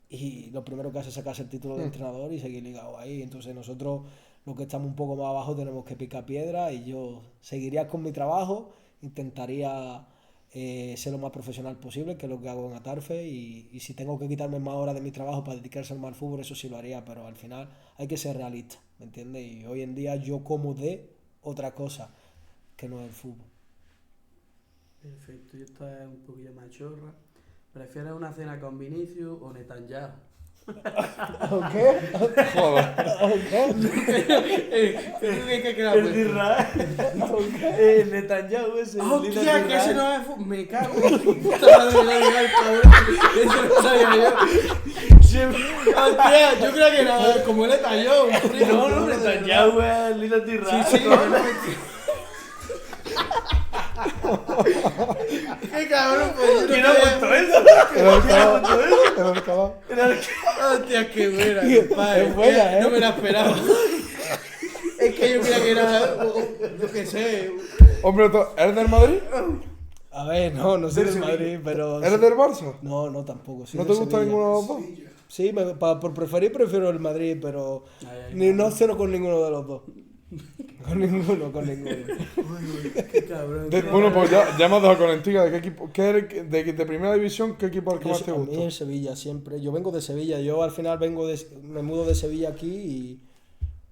[SPEAKER 3] y lo primero que hace es sacarse el título de entrenador y seguir ligado ahí. Entonces nosotros, los que estamos un poco más abajo, tenemos que picar piedra, y yo seguiría con mi trabajo, intentaría ser lo más profesional posible, que es lo que hago en Atarfe, y si tengo que quitarme más horas de mi trabajo para dedicarse al fútbol, eso sí lo haría, pero al final hay que ser realista, ¿me entiendes? Y hoy en día yo como de otra cosa que no es el fútbol.
[SPEAKER 4] Perfecto, y esta es un poquillo más chorra. ¿Prefieres una cena con Vinicius o Netanyahu?
[SPEAKER 3] ¿O qué?
[SPEAKER 1] Joder.
[SPEAKER 3] ¿O qué?
[SPEAKER 5] El de Israel. Netanyahu ese.
[SPEAKER 4] ¡Hostia, que ese no es... Me cago en puta madre, le digo al cabrón. Eso no sabía yo.
[SPEAKER 3] Hostia, yo creo que era como el Etallón.
[SPEAKER 5] No, Netanyahu es Lila Tirra.
[SPEAKER 3] Sí, qué cabrón, pues.
[SPEAKER 5] ¿Quién ha puesto eso?
[SPEAKER 3] Hostia, qué buena, compadre.
[SPEAKER 1] Es buena, ¿eh?
[SPEAKER 3] No me la esperaba. Es que yo creía que era, yo qué sé.
[SPEAKER 1] Hombre, ¿eres del Madrid?
[SPEAKER 3] A ver, no soy del Madrid, pero...
[SPEAKER 1] ¿Eres del Barça?
[SPEAKER 3] No, tampoco.
[SPEAKER 1] ¿No te gusta ninguno de los dos?
[SPEAKER 3] Sí, por preferir prefiero el Madrid, pero no ceno con ninguno de los dos. Con ninguno.
[SPEAKER 4] Uy, qué cabrón.
[SPEAKER 1] Bueno, pues ya hemos dejado con Entiga. ¿De qué equipo? De primera división, ¿qué equipo es el que más te
[SPEAKER 3] A
[SPEAKER 1] gusta?
[SPEAKER 3] mí en Sevilla siempre. Yo vengo de Sevilla. Yo al final me mudo de Sevilla aquí y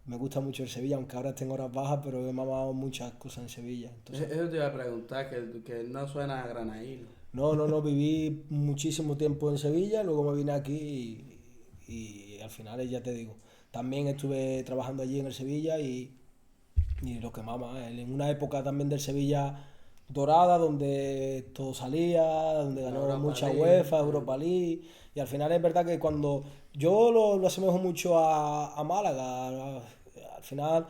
[SPEAKER 3] me gusta mucho el Sevilla, aunque ahora tengo horas bajas, pero he mamado muchas cosas en Sevilla. Entonces,
[SPEAKER 4] Eso te iba a preguntar, que no suena a Granaíno.
[SPEAKER 3] no, viví muchísimo tiempo en Sevilla, luego me vine aquí y al final ya te digo. También estuve trabajando allí en el Sevilla y lo que mama, en una época también del Sevilla dorada, donde todo salía, donde ganó mucha UEFA, Europa League, y al final es verdad que cuando yo lo asemejo mucho a Málaga, al final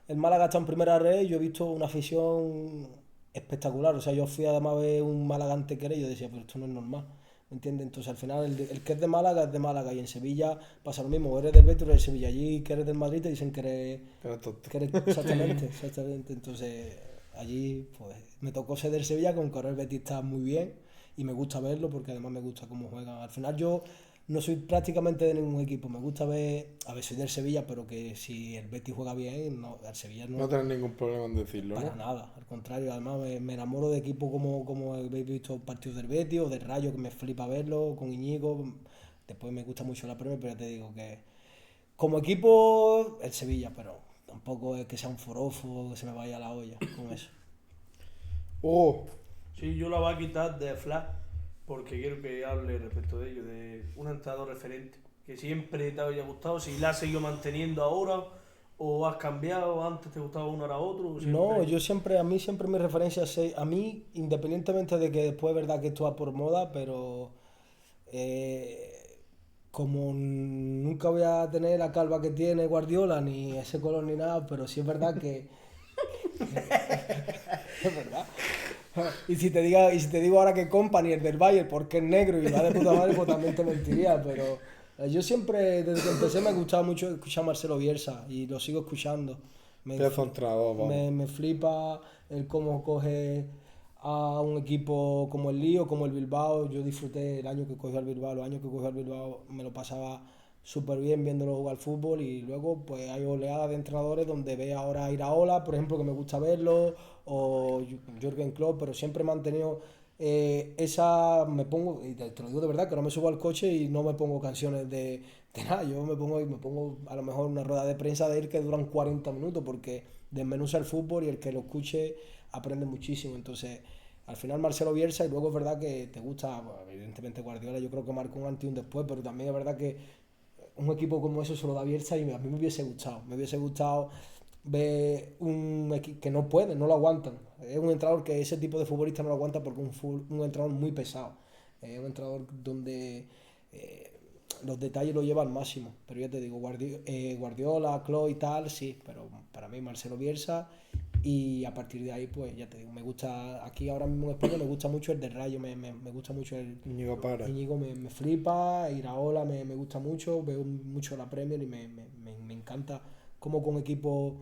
[SPEAKER 3] el Málaga está en primera red, yo he visto una afición espectacular, o sea, yo fui además a ver un Málaga antequera y yo decía, pero esto no es normal. ¿Me entiendes? Entonces al final el que es de Málaga y en Sevilla pasa lo mismo, eres del Betis o eres de Sevilla, allí que eres del Madrid te dicen que eres exactamente, entonces allí pues me tocó ser del Sevilla, con que ahora el Betis está muy bien y me gusta verlo porque además me gusta cómo juegan. Al final yo no soy prácticamente de ningún equipo, me gusta ver, a ver, soy del Sevilla, pero que si el Betis juega bien, no, al Sevilla no
[SPEAKER 1] tenés ningún problema en decirlo,
[SPEAKER 3] para
[SPEAKER 1] ¿no?
[SPEAKER 3] nada, al contrario, además me enamoro de equipos como habéis visto partidos del Betis o del Rayo, que me flipa verlo, con Íñigo, después me gusta mucho la Premier, pero ya te digo que como equipo el Sevilla, pero tampoco es que sea un forofo, que se me vaya la olla con eso.
[SPEAKER 5] Sí, yo la voy a quitar de Flash porque quiero que hable respecto de ello, de un entrenador referente, que siempre te haya gustado, si la has seguido manteniendo ahora o has cambiado, antes te gustaba uno, ahora otro.
[SPEAKER 3] No, a mí siempre mi referencia es, a mí, independientemente de que después es verdad que esto va por moda, pero como nunca voy a tener la calva que tiene Guardiola, ni ese color ni nada, pero sí es verdad que... es verdad. Y si te digo ahora que Kompany es del Bayern porque es negro y va de puta madre, pues también te mentiría, pero yo siempre, desde que empecé, me ha gustado mucho escuchar a Marcelo Bielsa y lo sigo escuchando. Me flipa el cómo coge a un equipo como el Lío, como el Bilbao. Yo disfruté el año que cogió al Bilbao, los años que cogió al Bilbao me lo pasaba súper bien viéndolo jugar al fútbol, y luego pues hay oleadas de entrenadores donde ve ahora a Iraola, por ejemplo, que me gusta verlo, o Jürgen Klopp, pero siempre he mantenido me pongo, y te lo digo de verdad, que no me subo al coche y no me pongo canciones de nada, yo me pongo a lo mejor una rueda de prensa de él que duran 40 minutos, porque desmenuza el fútbol y el que lo escuche aprende muchísimo. Entonces al final Marcelo Bielsa, y luego es verdad que te gusta, bueno, evidentemente Guardiola yo creo que marcó un antes y un después, pero también es verdad que un equipo como eso se lo da Bielsa y a mí me hubiese gustado ver un equipo que no puede, no lo aguantan. Es un entrenador que ese tipo de futbolista no lo aguanta porque es un entrenador muy pesado. Es un entrenador donde los detalles lo lleva al máximo. Pero ya te digo, Guardiola, Klopp y tal, sí, pero para mí Marcelo Bielsa, y a partir de ahí, pues ya te digo, me gusta, aquí ahora mismo en España me gusta mucho el del Rayo, me gusta mucho el Íñigo, me flipa, Iraola me gusta mucho, veo mucho la Premier y me encanta cómo con equipos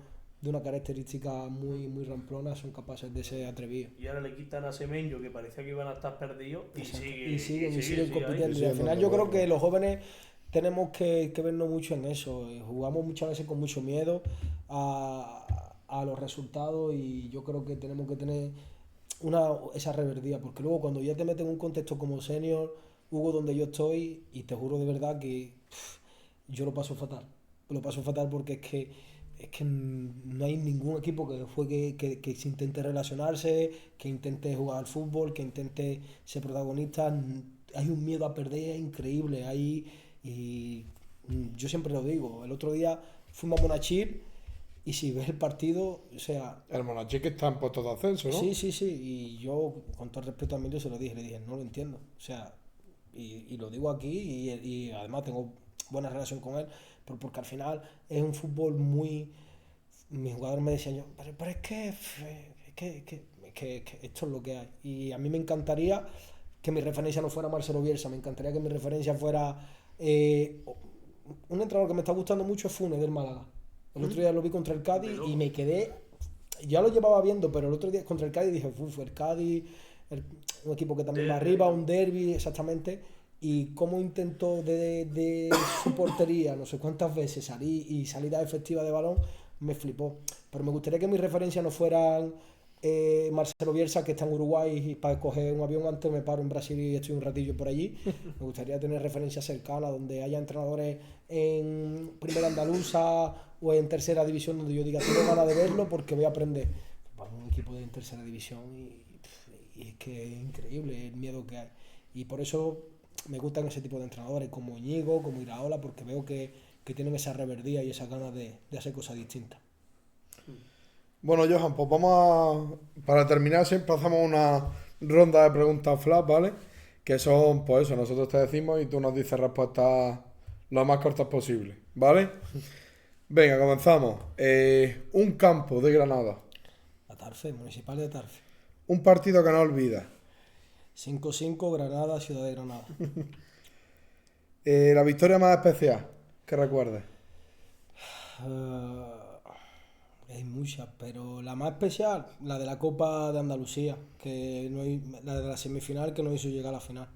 [SPEAKER 3] de una característica muy, muy ramplona son capaces de ser atrevidos.
[SPEAKER 5] Y ahora le quitan a Semenyo, que parecía que iban a estar perdidos,
[SPEAKER 3] y siguen compitiendo. Y al final yo creo que los jóvenes tenemos que vernos mucho en eso. Jugamos muchas veces con mucho miedo a los resultados, y yo creo que tenemos que tener esa reverdía, porque luego cuando ya te metes en un contexto como senior, Hugo, donde yo estoy, y te juro de verdad que yo lo paso fatal porque es que no hay ningún equipo que juegue, que se intente relacionarse, que intente jugar al fútbol, que intente ser protagonista. Hay un miedo a perder increíble ahí, y yo siempre lo digo. El otro día fuimos a Monachil, y si ves el partido, o sea...
[SPEAKER 1] El Monachil que está en puestos de ascenso, ¿no?
[SPEAKER 3] Sí, y yo, con todo el respeto a Emilio, se lo dije, le dije, no lo entiendo. O sea, y lo digo aquí y además tengo buena relación con él, porque al final es un fútbol muy... Mis jugadores me decían yo, pero es que esto es lo que hay. Y a mí me encantaría que mi referencia no fuera Marcelo Bielsa, me encantaría que mi referencia fuera... un entrenador que me está gustando mucho es Funes del Málaga. El otro día lo vi contra el Cádiz y me quedé... Ya lo llevaba viendo, pero el otro día contra el Cádiz dije, el Cádiz, un equipo que también va arriba, un derbi, exactamente. Y cómo intentó de su portería, no sé cuántas veces salir y salida efectiva de balón, me flipó. Pero me gustaría que mis referencias no fueran Marcelo Bielsa, que está en Uruguay y para coger un avión antes me paro en Brasil y estoy un ratillo por allí. Me gustaría tener referencias cercanas donde haya entrenadores en Primera Andaluza o en Tercera División donde yo diga, tengo ganas de verlo porque voy a aprender. Vamos a un equipo de Tercera División y es que es increíble el miedo que hay. Y por eso me gustan ese tipo de entrenadores como Íñigo, como Iraola, porque veo que tienen esa reverdía y esas ganas de hacer cosas distintas.
[SPEAKER 1] Bueno, Johan, pues para terminar siempre hacemos una ronda de preguntas flash, ¿vale? Que son, pues eso, nosotros te decimos y tú nos dices respuestas lo más cortas posible, ¿vale? Venga, comenzamos. Un campo de Granada.
[SPEAKER 3] La Tarfe, Municipal de Tarfe.
[SPEAKER 1] Un partido que no olvidas.
[SPEAKER 3] 5-5, Granada, Ciudad de Granada.
[SPEAKER 1] La victoria más especial que recuerdes.
[SPEAKER 3] Hay muchas, pero la más especial, la de la Copa de Andalucía, la de la semifinal que nos hizo llegar a la final.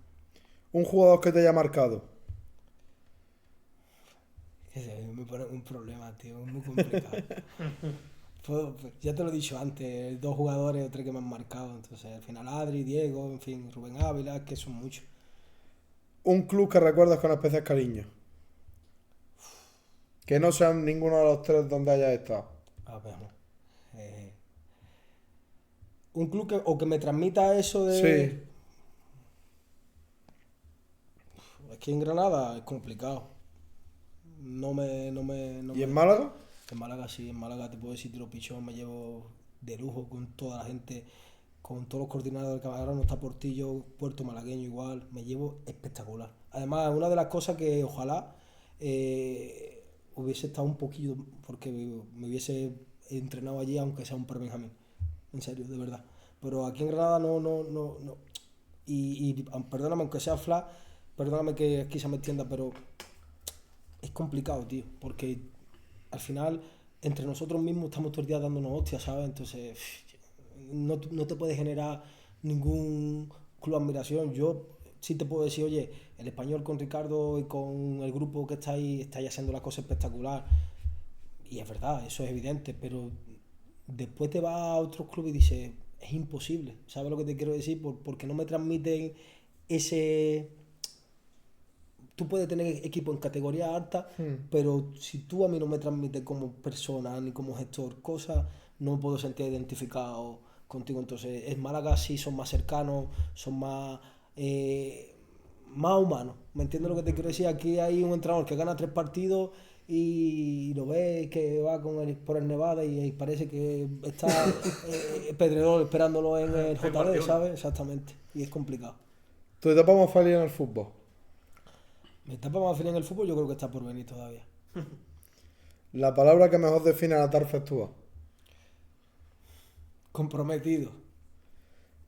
[SPEAKER 1] Un jugador que te haya marcado.
[SPEAKER 3] Me pone un problema, tío, es muy complicado. Ya te lo he dicho antes, 2 jugadores o 3 que me han marcado, entonces al final Adri, Diego, en fin, Rubén Ávila, que son muchos.
[SPEAKER 1] Un club que recuerdas con especial cariño. Que no sean ninguno de los 3 donde hayas estado.
[SPEAKER 3] A ver, un club que me transmita eso de...
[SPEAKER 1] Sí.
[SPEAKER 3] Aquí en Granada es complicado. No
[SPEAKER 1] ¿Y en Málaga?
[SPEAKER 3] En Málaga sí, en Málaga te puedo decir tiro pichón, me llevo de lujo con toda la gente, con todos los coordinadores que ahora no está Portillo, Puerto Malagueño igual, me llevo espectacular. Además, una de las cosas que ojalá hubiese estado un poquillo, porque me hubiese entrenado allí aunque sea un pre-Benjamín, en serio, de verdad. Pero aquí en Granada no. Y perdóname, aunque sea flash, perdóname que aquí se me entienda, pero es complicado, tío, porque al final entre nosotros mismos estamos todo el día dándonos hostias, ¿sabes? Entonces no te puede generar ningún club de admiración. Yo sí te puedo decir, oye, el Español con Ricardo y con el grupo que estáis haciendo la cosa espectacular. Y es verdad, eso es evidente, pero después te vas a otros clubes y dices, es imposible, ¿sabes lo que te quiero decir? Porque no me transmiten ese... Tú puedes tener equipo en categoría alta, pero si tú a mí no me transmites como persona ni como gestor cosas, no me puedo sentir identificado contigo. Entonces, en Málaga sí son más cercanos, son más humanos. ¿Me entiendes lo que te quiero decir? Aquí hay un entrenador que gana 3 partidos y lo ves que va por el Nevada y parece que está Pedrerol esperándolo en el JD, ¿sabes? Exactamente. Y es complicado.
[SPEAKER 1] ¿Tu etapa más feliz en el fútbol?
[SPEAKER 3] Mi etapa más feliz en el fútbol yo creo que está por venir todavía.
[SPEAKER 1] La palabra que mejor define a la Tarfe es tú.
[SPEAKER 3] Comprometido.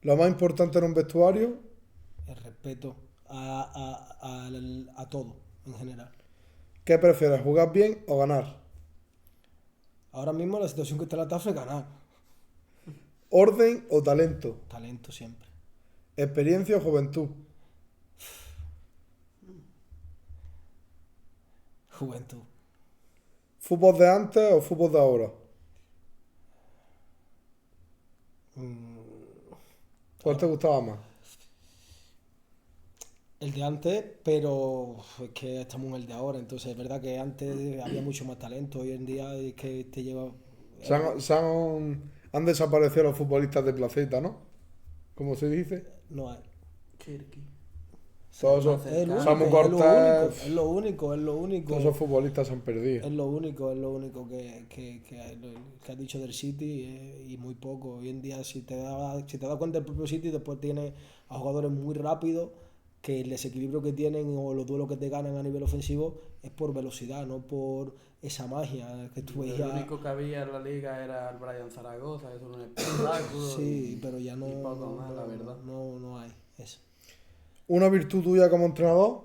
[SPEAKER 1] Lo más importante en un vestuario.
[SPEAKER 3] El respeto a todo en general.
[SPEAKER 1] ¿Qué prefieres, jugar bien o ganar?
[SPEAKER 3] Ahora mismo la situación que está en la TAF es ganar.
[SPEAKER 1] ¿Orden o talento?
[SPEAKER 3] Talento siempre.
[SPEAKER 1] ¿Experiencia o juventud?
[SPEAKER 3] Juventud.
[SPEAKER 1] ¿Fútbol de antes o fútbol de ahora? ¿Cuál te gustaba más?
[SPEAKER 3] El de antes, pero es que estamos en el de ahora, entonces es verdad que antes había mucho más talento, hoy en día es que te lleva...
[SPEAKER 1] Han desaparecido los futbolistas de placeta, ¿no? ¿Cómo se dice?
[SPEAKER 3] No hay.
[SPEAKER 4] Kirky.
[SPEAKER 1] Todos esos,
[SPEAKER 3] Es lo
[SPEAKER 1] Samu
[SPEAKER 3] único,
[SPEAKER 1] Cortés,
[SPEAKER 3] es lo único.
[SPEAKER 1] todos esos futbolistas se han perdido.
[SPEAKER 3] Es lo único que has dicho del City y muy poco. Hoy en día, si te das cuenta del propio City, después tiene a jugadores muy rápidos que el desequilibrio que tienen o los duelos que te ganan a nivel ofensivo es por velocidad, no por esa magia que tú
[SPEAKER 4] El
[SPEAKER 3] veías.
[SPEAKER 4] único que había en la liga era el Brian Zaragoza, eso era un espectáculo.
[SPEAKER 3] Sí, pero ya no,
[SPEAKER 4] y poco más, la verdad.
[SPEAKER 3] no hay eso.
[SPEAKER 1] Una virtud tuya como entrenador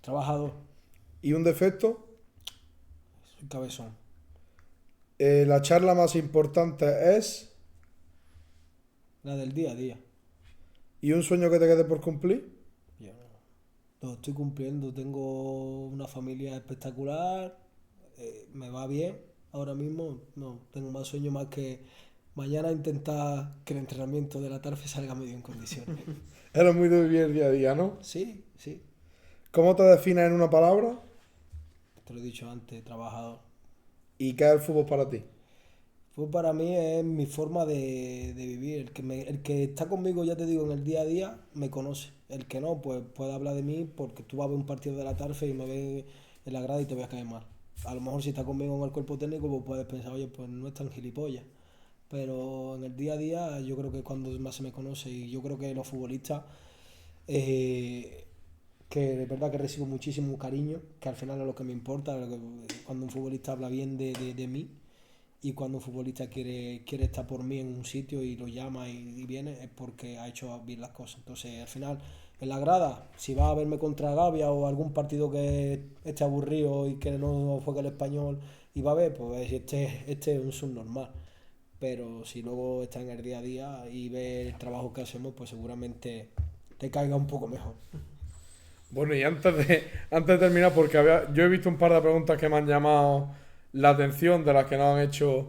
[SPEAKER 3] Trabajador,
[SPEAKER 1] y un defecto.
[SPEAKER 3] soy cabezón.
[SPEAKER 1] La charla más importante es.
[SPEAKER 3] La del día a día.
[SPEAKER 1] ¿Y un sueño que te quede por cumplir?
[SPEAKER 3] Yo lo estoy cumpliendo, tengo una familia espectacular, me va bien. Ahora mismo no tengo más sueño más que mañana intentar que el entrenamiento de la tarde salga medio en condiciones.
[SPEAKER 1] Eres muy de vivir el día a día, ¿no?
[SPEAKER 3] Sí, sí,
[SPEAKER 1] ¿Cómo te defines en una palabra?
[SPEAKER 3] te lo he dicho antes, trabajador.
[SPEAKER 1] ¿Y qué es el fútbol para ti?
[SPEAKER 3] Pues para mí es mi forma de vivir. El que está conmigo, ya te digo, en el día a día, me conoce. El que no, pues puede hablar de mí porque tú vas a ver un partido de la tarde y me ves en la grada y te voy a caer mal. A lo mejor si está conmigo en el cuerpo técnico, pues puedes pensar, oye, pues no es tan gilipollas. Pero en el día a día yo creo que es cuando más se me conoce y yo creo que los futbolistas, que de verdad que recibo muchísimo cariño, que al final es lo que me importa, cuando un futbolista habla bien de mí. Y cuando un futbolista quiere estar por mí en un sitio y lo llama y viene, es porque ha hecho bien las cosas. Entonces, al final, en la grada, si va a verme contra Gavia o algún partido que esté aburrido y que no juegue el Español y va a ver, pues este es un subnormal. Pero si luego está en el día a día y ve el trabajo que hacemos, pues seguramente te caiga un poco mejor.
[SPEAKER 1] Bueno, y antes de terminar, porque yo he visto un par de preguntas que me han llamado la atención, de las que nos han hecho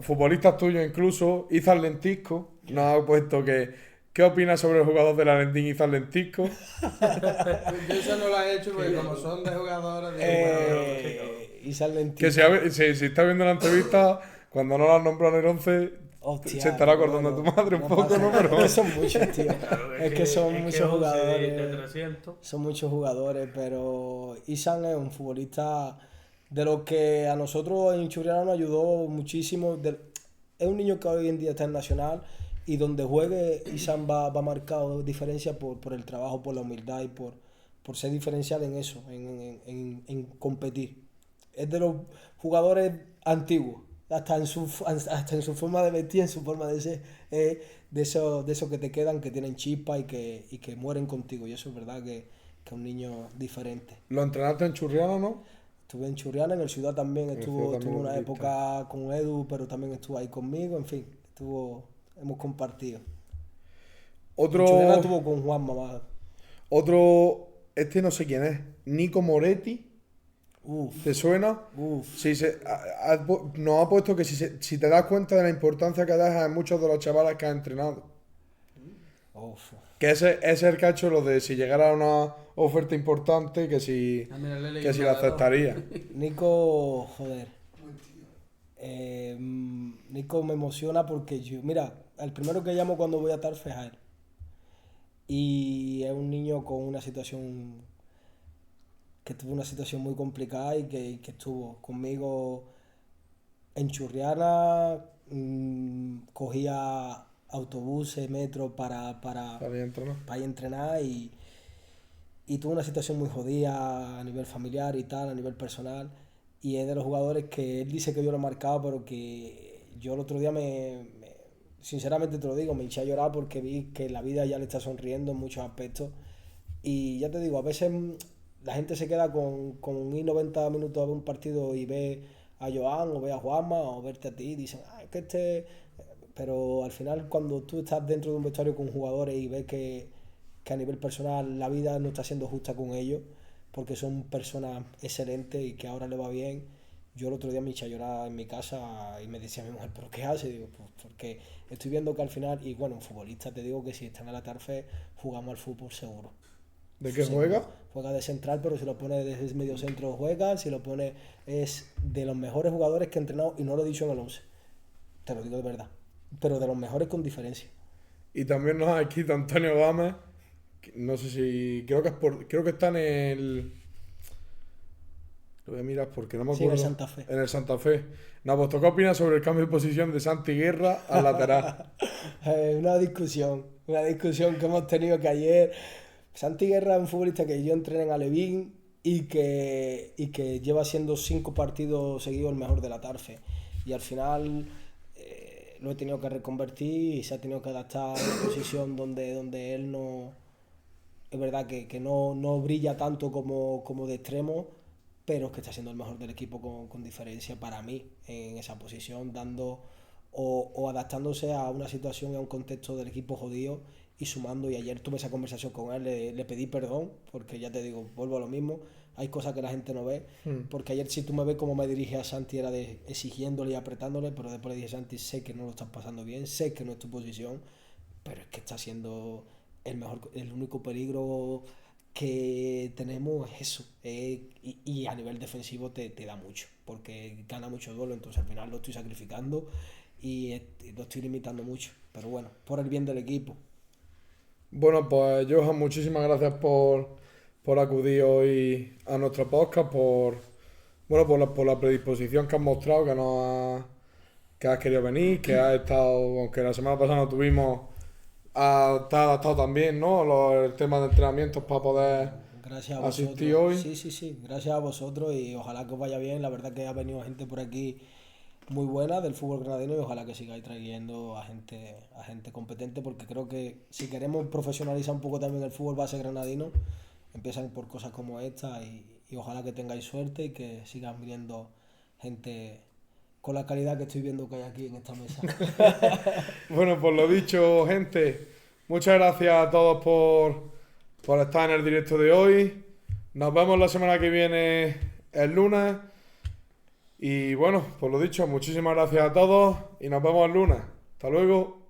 [SPEAKER 1] futbolistas tuyos incluso. Izan Lentisco nos ha puesto ¿qué opinas sobre el jugador de la Lentín Izan Lentisco?
[SPEAKER 4] Yo eso no lo he hecho porque como son de jugadores de...
[SPEAKER 3] Y salen
[SPEAKER 1] Que si está viendo la entrevista, cuando no la has nombrado en el 11,
[SPEAKER 3] hostia,
[SPEAKER 1] se estará acordando de tu madre un poco, ¿no? Pero...
[SPEAKER 3] Es que son muchos, tío.
[SPEAKER 5] Claro,
[SPEAKER 3] Es que son muchos
[SPEAKER 5] 11
[SPEAKER 3] jugadores.
[SPEAKER 5] de 300.
[SPEAKER 3] Son muchos jugadores, pero Isan es un futbolista de los que a nosotros en Churriana nos ayudó muchísimo. Es un niño que hoy en día está en Nacional y donde juegue Isan va marcado diferencia por el trabajo, por la humildad y por ser diferencial en eso, en competir. Es de los jugadores antiguos, hasta en su forma de vestir, en su forma de ser, de esos que te quedan, que tienen chispa y que mueren contigo. Y eso es verdad que es un niño diferente.
[SPEAKER 1] ¿Lo entrenaste en Churriana, no?
[SPEAKER 3] Estuve en Churriana, en el Ciudad también, estuvo una
[SPEAKER 1] lo
[SPEAKER 3] época con Edu, pero también estuvo ahí conmigo, en fin, hemos compartido. En Churriana
[SPEAKER 1] Otro,
[SPEAKER 3] estuvo con Juan Mamá.
[SPEAKER 1] este no sé quién es, Nico Moretti,
[SPEAKER 3] Uf,
[SPEAKER 1] ¿te suena?
[SPEAKER 3] uf.
[SPEAKER 1] Sí, nos ha puesto que si te das cuenta de la importancia que dejas en muchos de los chavales que has entrenado.
[SPEAKER 3] Uf.
[SPEAKER 1] Que ese es el que ha hecho lo de si llegara una oferta importante, que si
[SPEAKER 4] Ah, mira, le he leído
[SPEAKER 1] que si
[SPEAKER 4] un
[SPEAKER 1] la
[SPEAKER 4] goleador.
[SPEAKER 1] aceptaría.
[SPEAKER 3] Nico, joder.
[SPEAKER 2] Buen tío.
[SPEAKER 3] Nico me emociona porque mira, el primero que llamo cuando voy a Tarfe es a él. Y es un niño con una situación, que tuvo una situación muy complicada y que estuvo conmigo en Churriana, cogía autobuses, metro para
[SPEAKER 1] Está bien, ¿no?
[SPEAKER 3] ir a entrenar y tuvo una situación muy jodida a nivel familiar y tal, a nivel personal. Y es de los jugadores que él dice que yo lo he marcado, pero que yo el otro día sinceramente te lo digo, me hinché a llorar porque vi que la vida ya le está sonriendo en muchos aspectos. Y ya te digo, a veces la gente se queda con ir 90 minutos a ver un partido y ve a Joan o ve a Juanma o verte a ti y dicen, es que pero al final cuando tú estás dentro de un vestuario con jugadores y ves que a nivel personal la vida no está siendo justa con ellos, porque son personas excelentes y que ahora le va bien. Yo el otro día me eché a llorar en mi casa y me decía mi mujer, ¿pero qué hace? Digo, pues porque estoy viendo que al final, y bueno, un futbolista te digo que si están a la tarde jugamos al fútbol seguro.
[SPEAKER 1] ¿De qué
[SPEAKER 3] Seguro.
[SPEAKER 1] juega?
[SPEAKER 3] Juega de central, pero si lo pone desde medio centro juega, si lo pone es de los mejores jugadores que he entrenado y no lo he dicho en el 11. Te lo digo de verdad. Pero de los mejores con diferencia.
[SPEAKER 1] Y también nos ha escrito Antonio Gámez, no sé si, creo que está Lo voy a mirar porque no me
[SPEAKER 3] Sí, en el
[SPEAKER 1] acuerdo.
[SPEAKER 3] Santa Fe.
[SPEAKER 1] En el Santa Fe. Nabos, ¿qué opinas sobre el cambio de posición de Santi Guerra al lateral?
[SPEAKER 3] Una discusión que hemos tenido que ayer. Santi Guerra es un futbolista que yo entrené en Alevín y que lleva siendo 5 partidos seguidos el mejor de la Tarfe. Y al final lo he tenido que reconvertir y se ha tenido que adaptar a una posición donde él no. Es verdad que no brilla tanto como de extremo, pero es que está siendo el mejor del equipo con diferencia para mí en esa posición, dando o adaptándose a una situación y a un contexto del equipo jodido y sumando. Y ayer tuve esa conversación con él, le pedí perdón, porque ya te digo, vuelvo a lo mismo, hay cosas que la gente no ve, porque ayer si tú me ves como me dirige a Santi era de exigiéndole y apretándole, pero después le dije a Santi, sé que no lo estás pasando bien, sé que no es tu posición, pero es que está siendo el único peligro que tenemos es eso, y a nivel defensivo te da mucho, porque gana mucho duelo, entonces al final lo estoy sacrificando y lo estoy limitando mucho, pero bueno, por el bien del equipo.
[SPEAKER 1] Bueno, pues Johan, muchísimas gracias por acudir hoy a nuestro podcast, por la predisposición que has mostrado, que has querido venir, que has estado, aunque la semana pasada no tuvimos, te has adaptado también, ¿no? El tema de entrenamientos para poder
[SPEAKER 3] Gracias a
[SPEAKER 1] asistir
[SPEAKER 3] vosotros.
[SPEAKER 1] hoy.
[SPEAKER 3] Sí, gracias a vosotros y ojalá que os vaya bien. La verdad que ha venido gente por aquí muy buena del fútbol granadino y ojalá que sigáis trayendo a gente competente, porque creo que si queremos profesionalizar un poco también el fútbol base granadino, empiezan por cosas como esta y ojalá que tengáis suerte y que sigan viniendo gente con la calidad que estoy viendo que hay aquí en esta mesa.
[SPEAKER 1] Bueno, pues lo dicho, gente, muchas gracias a todos por estar en el directo de hoy. Nos vemos la semana que viene, el lunes. Y bueno, pues lo dicho, muchísimas gracias a todos y nos vemos el lunes. Hasta luego.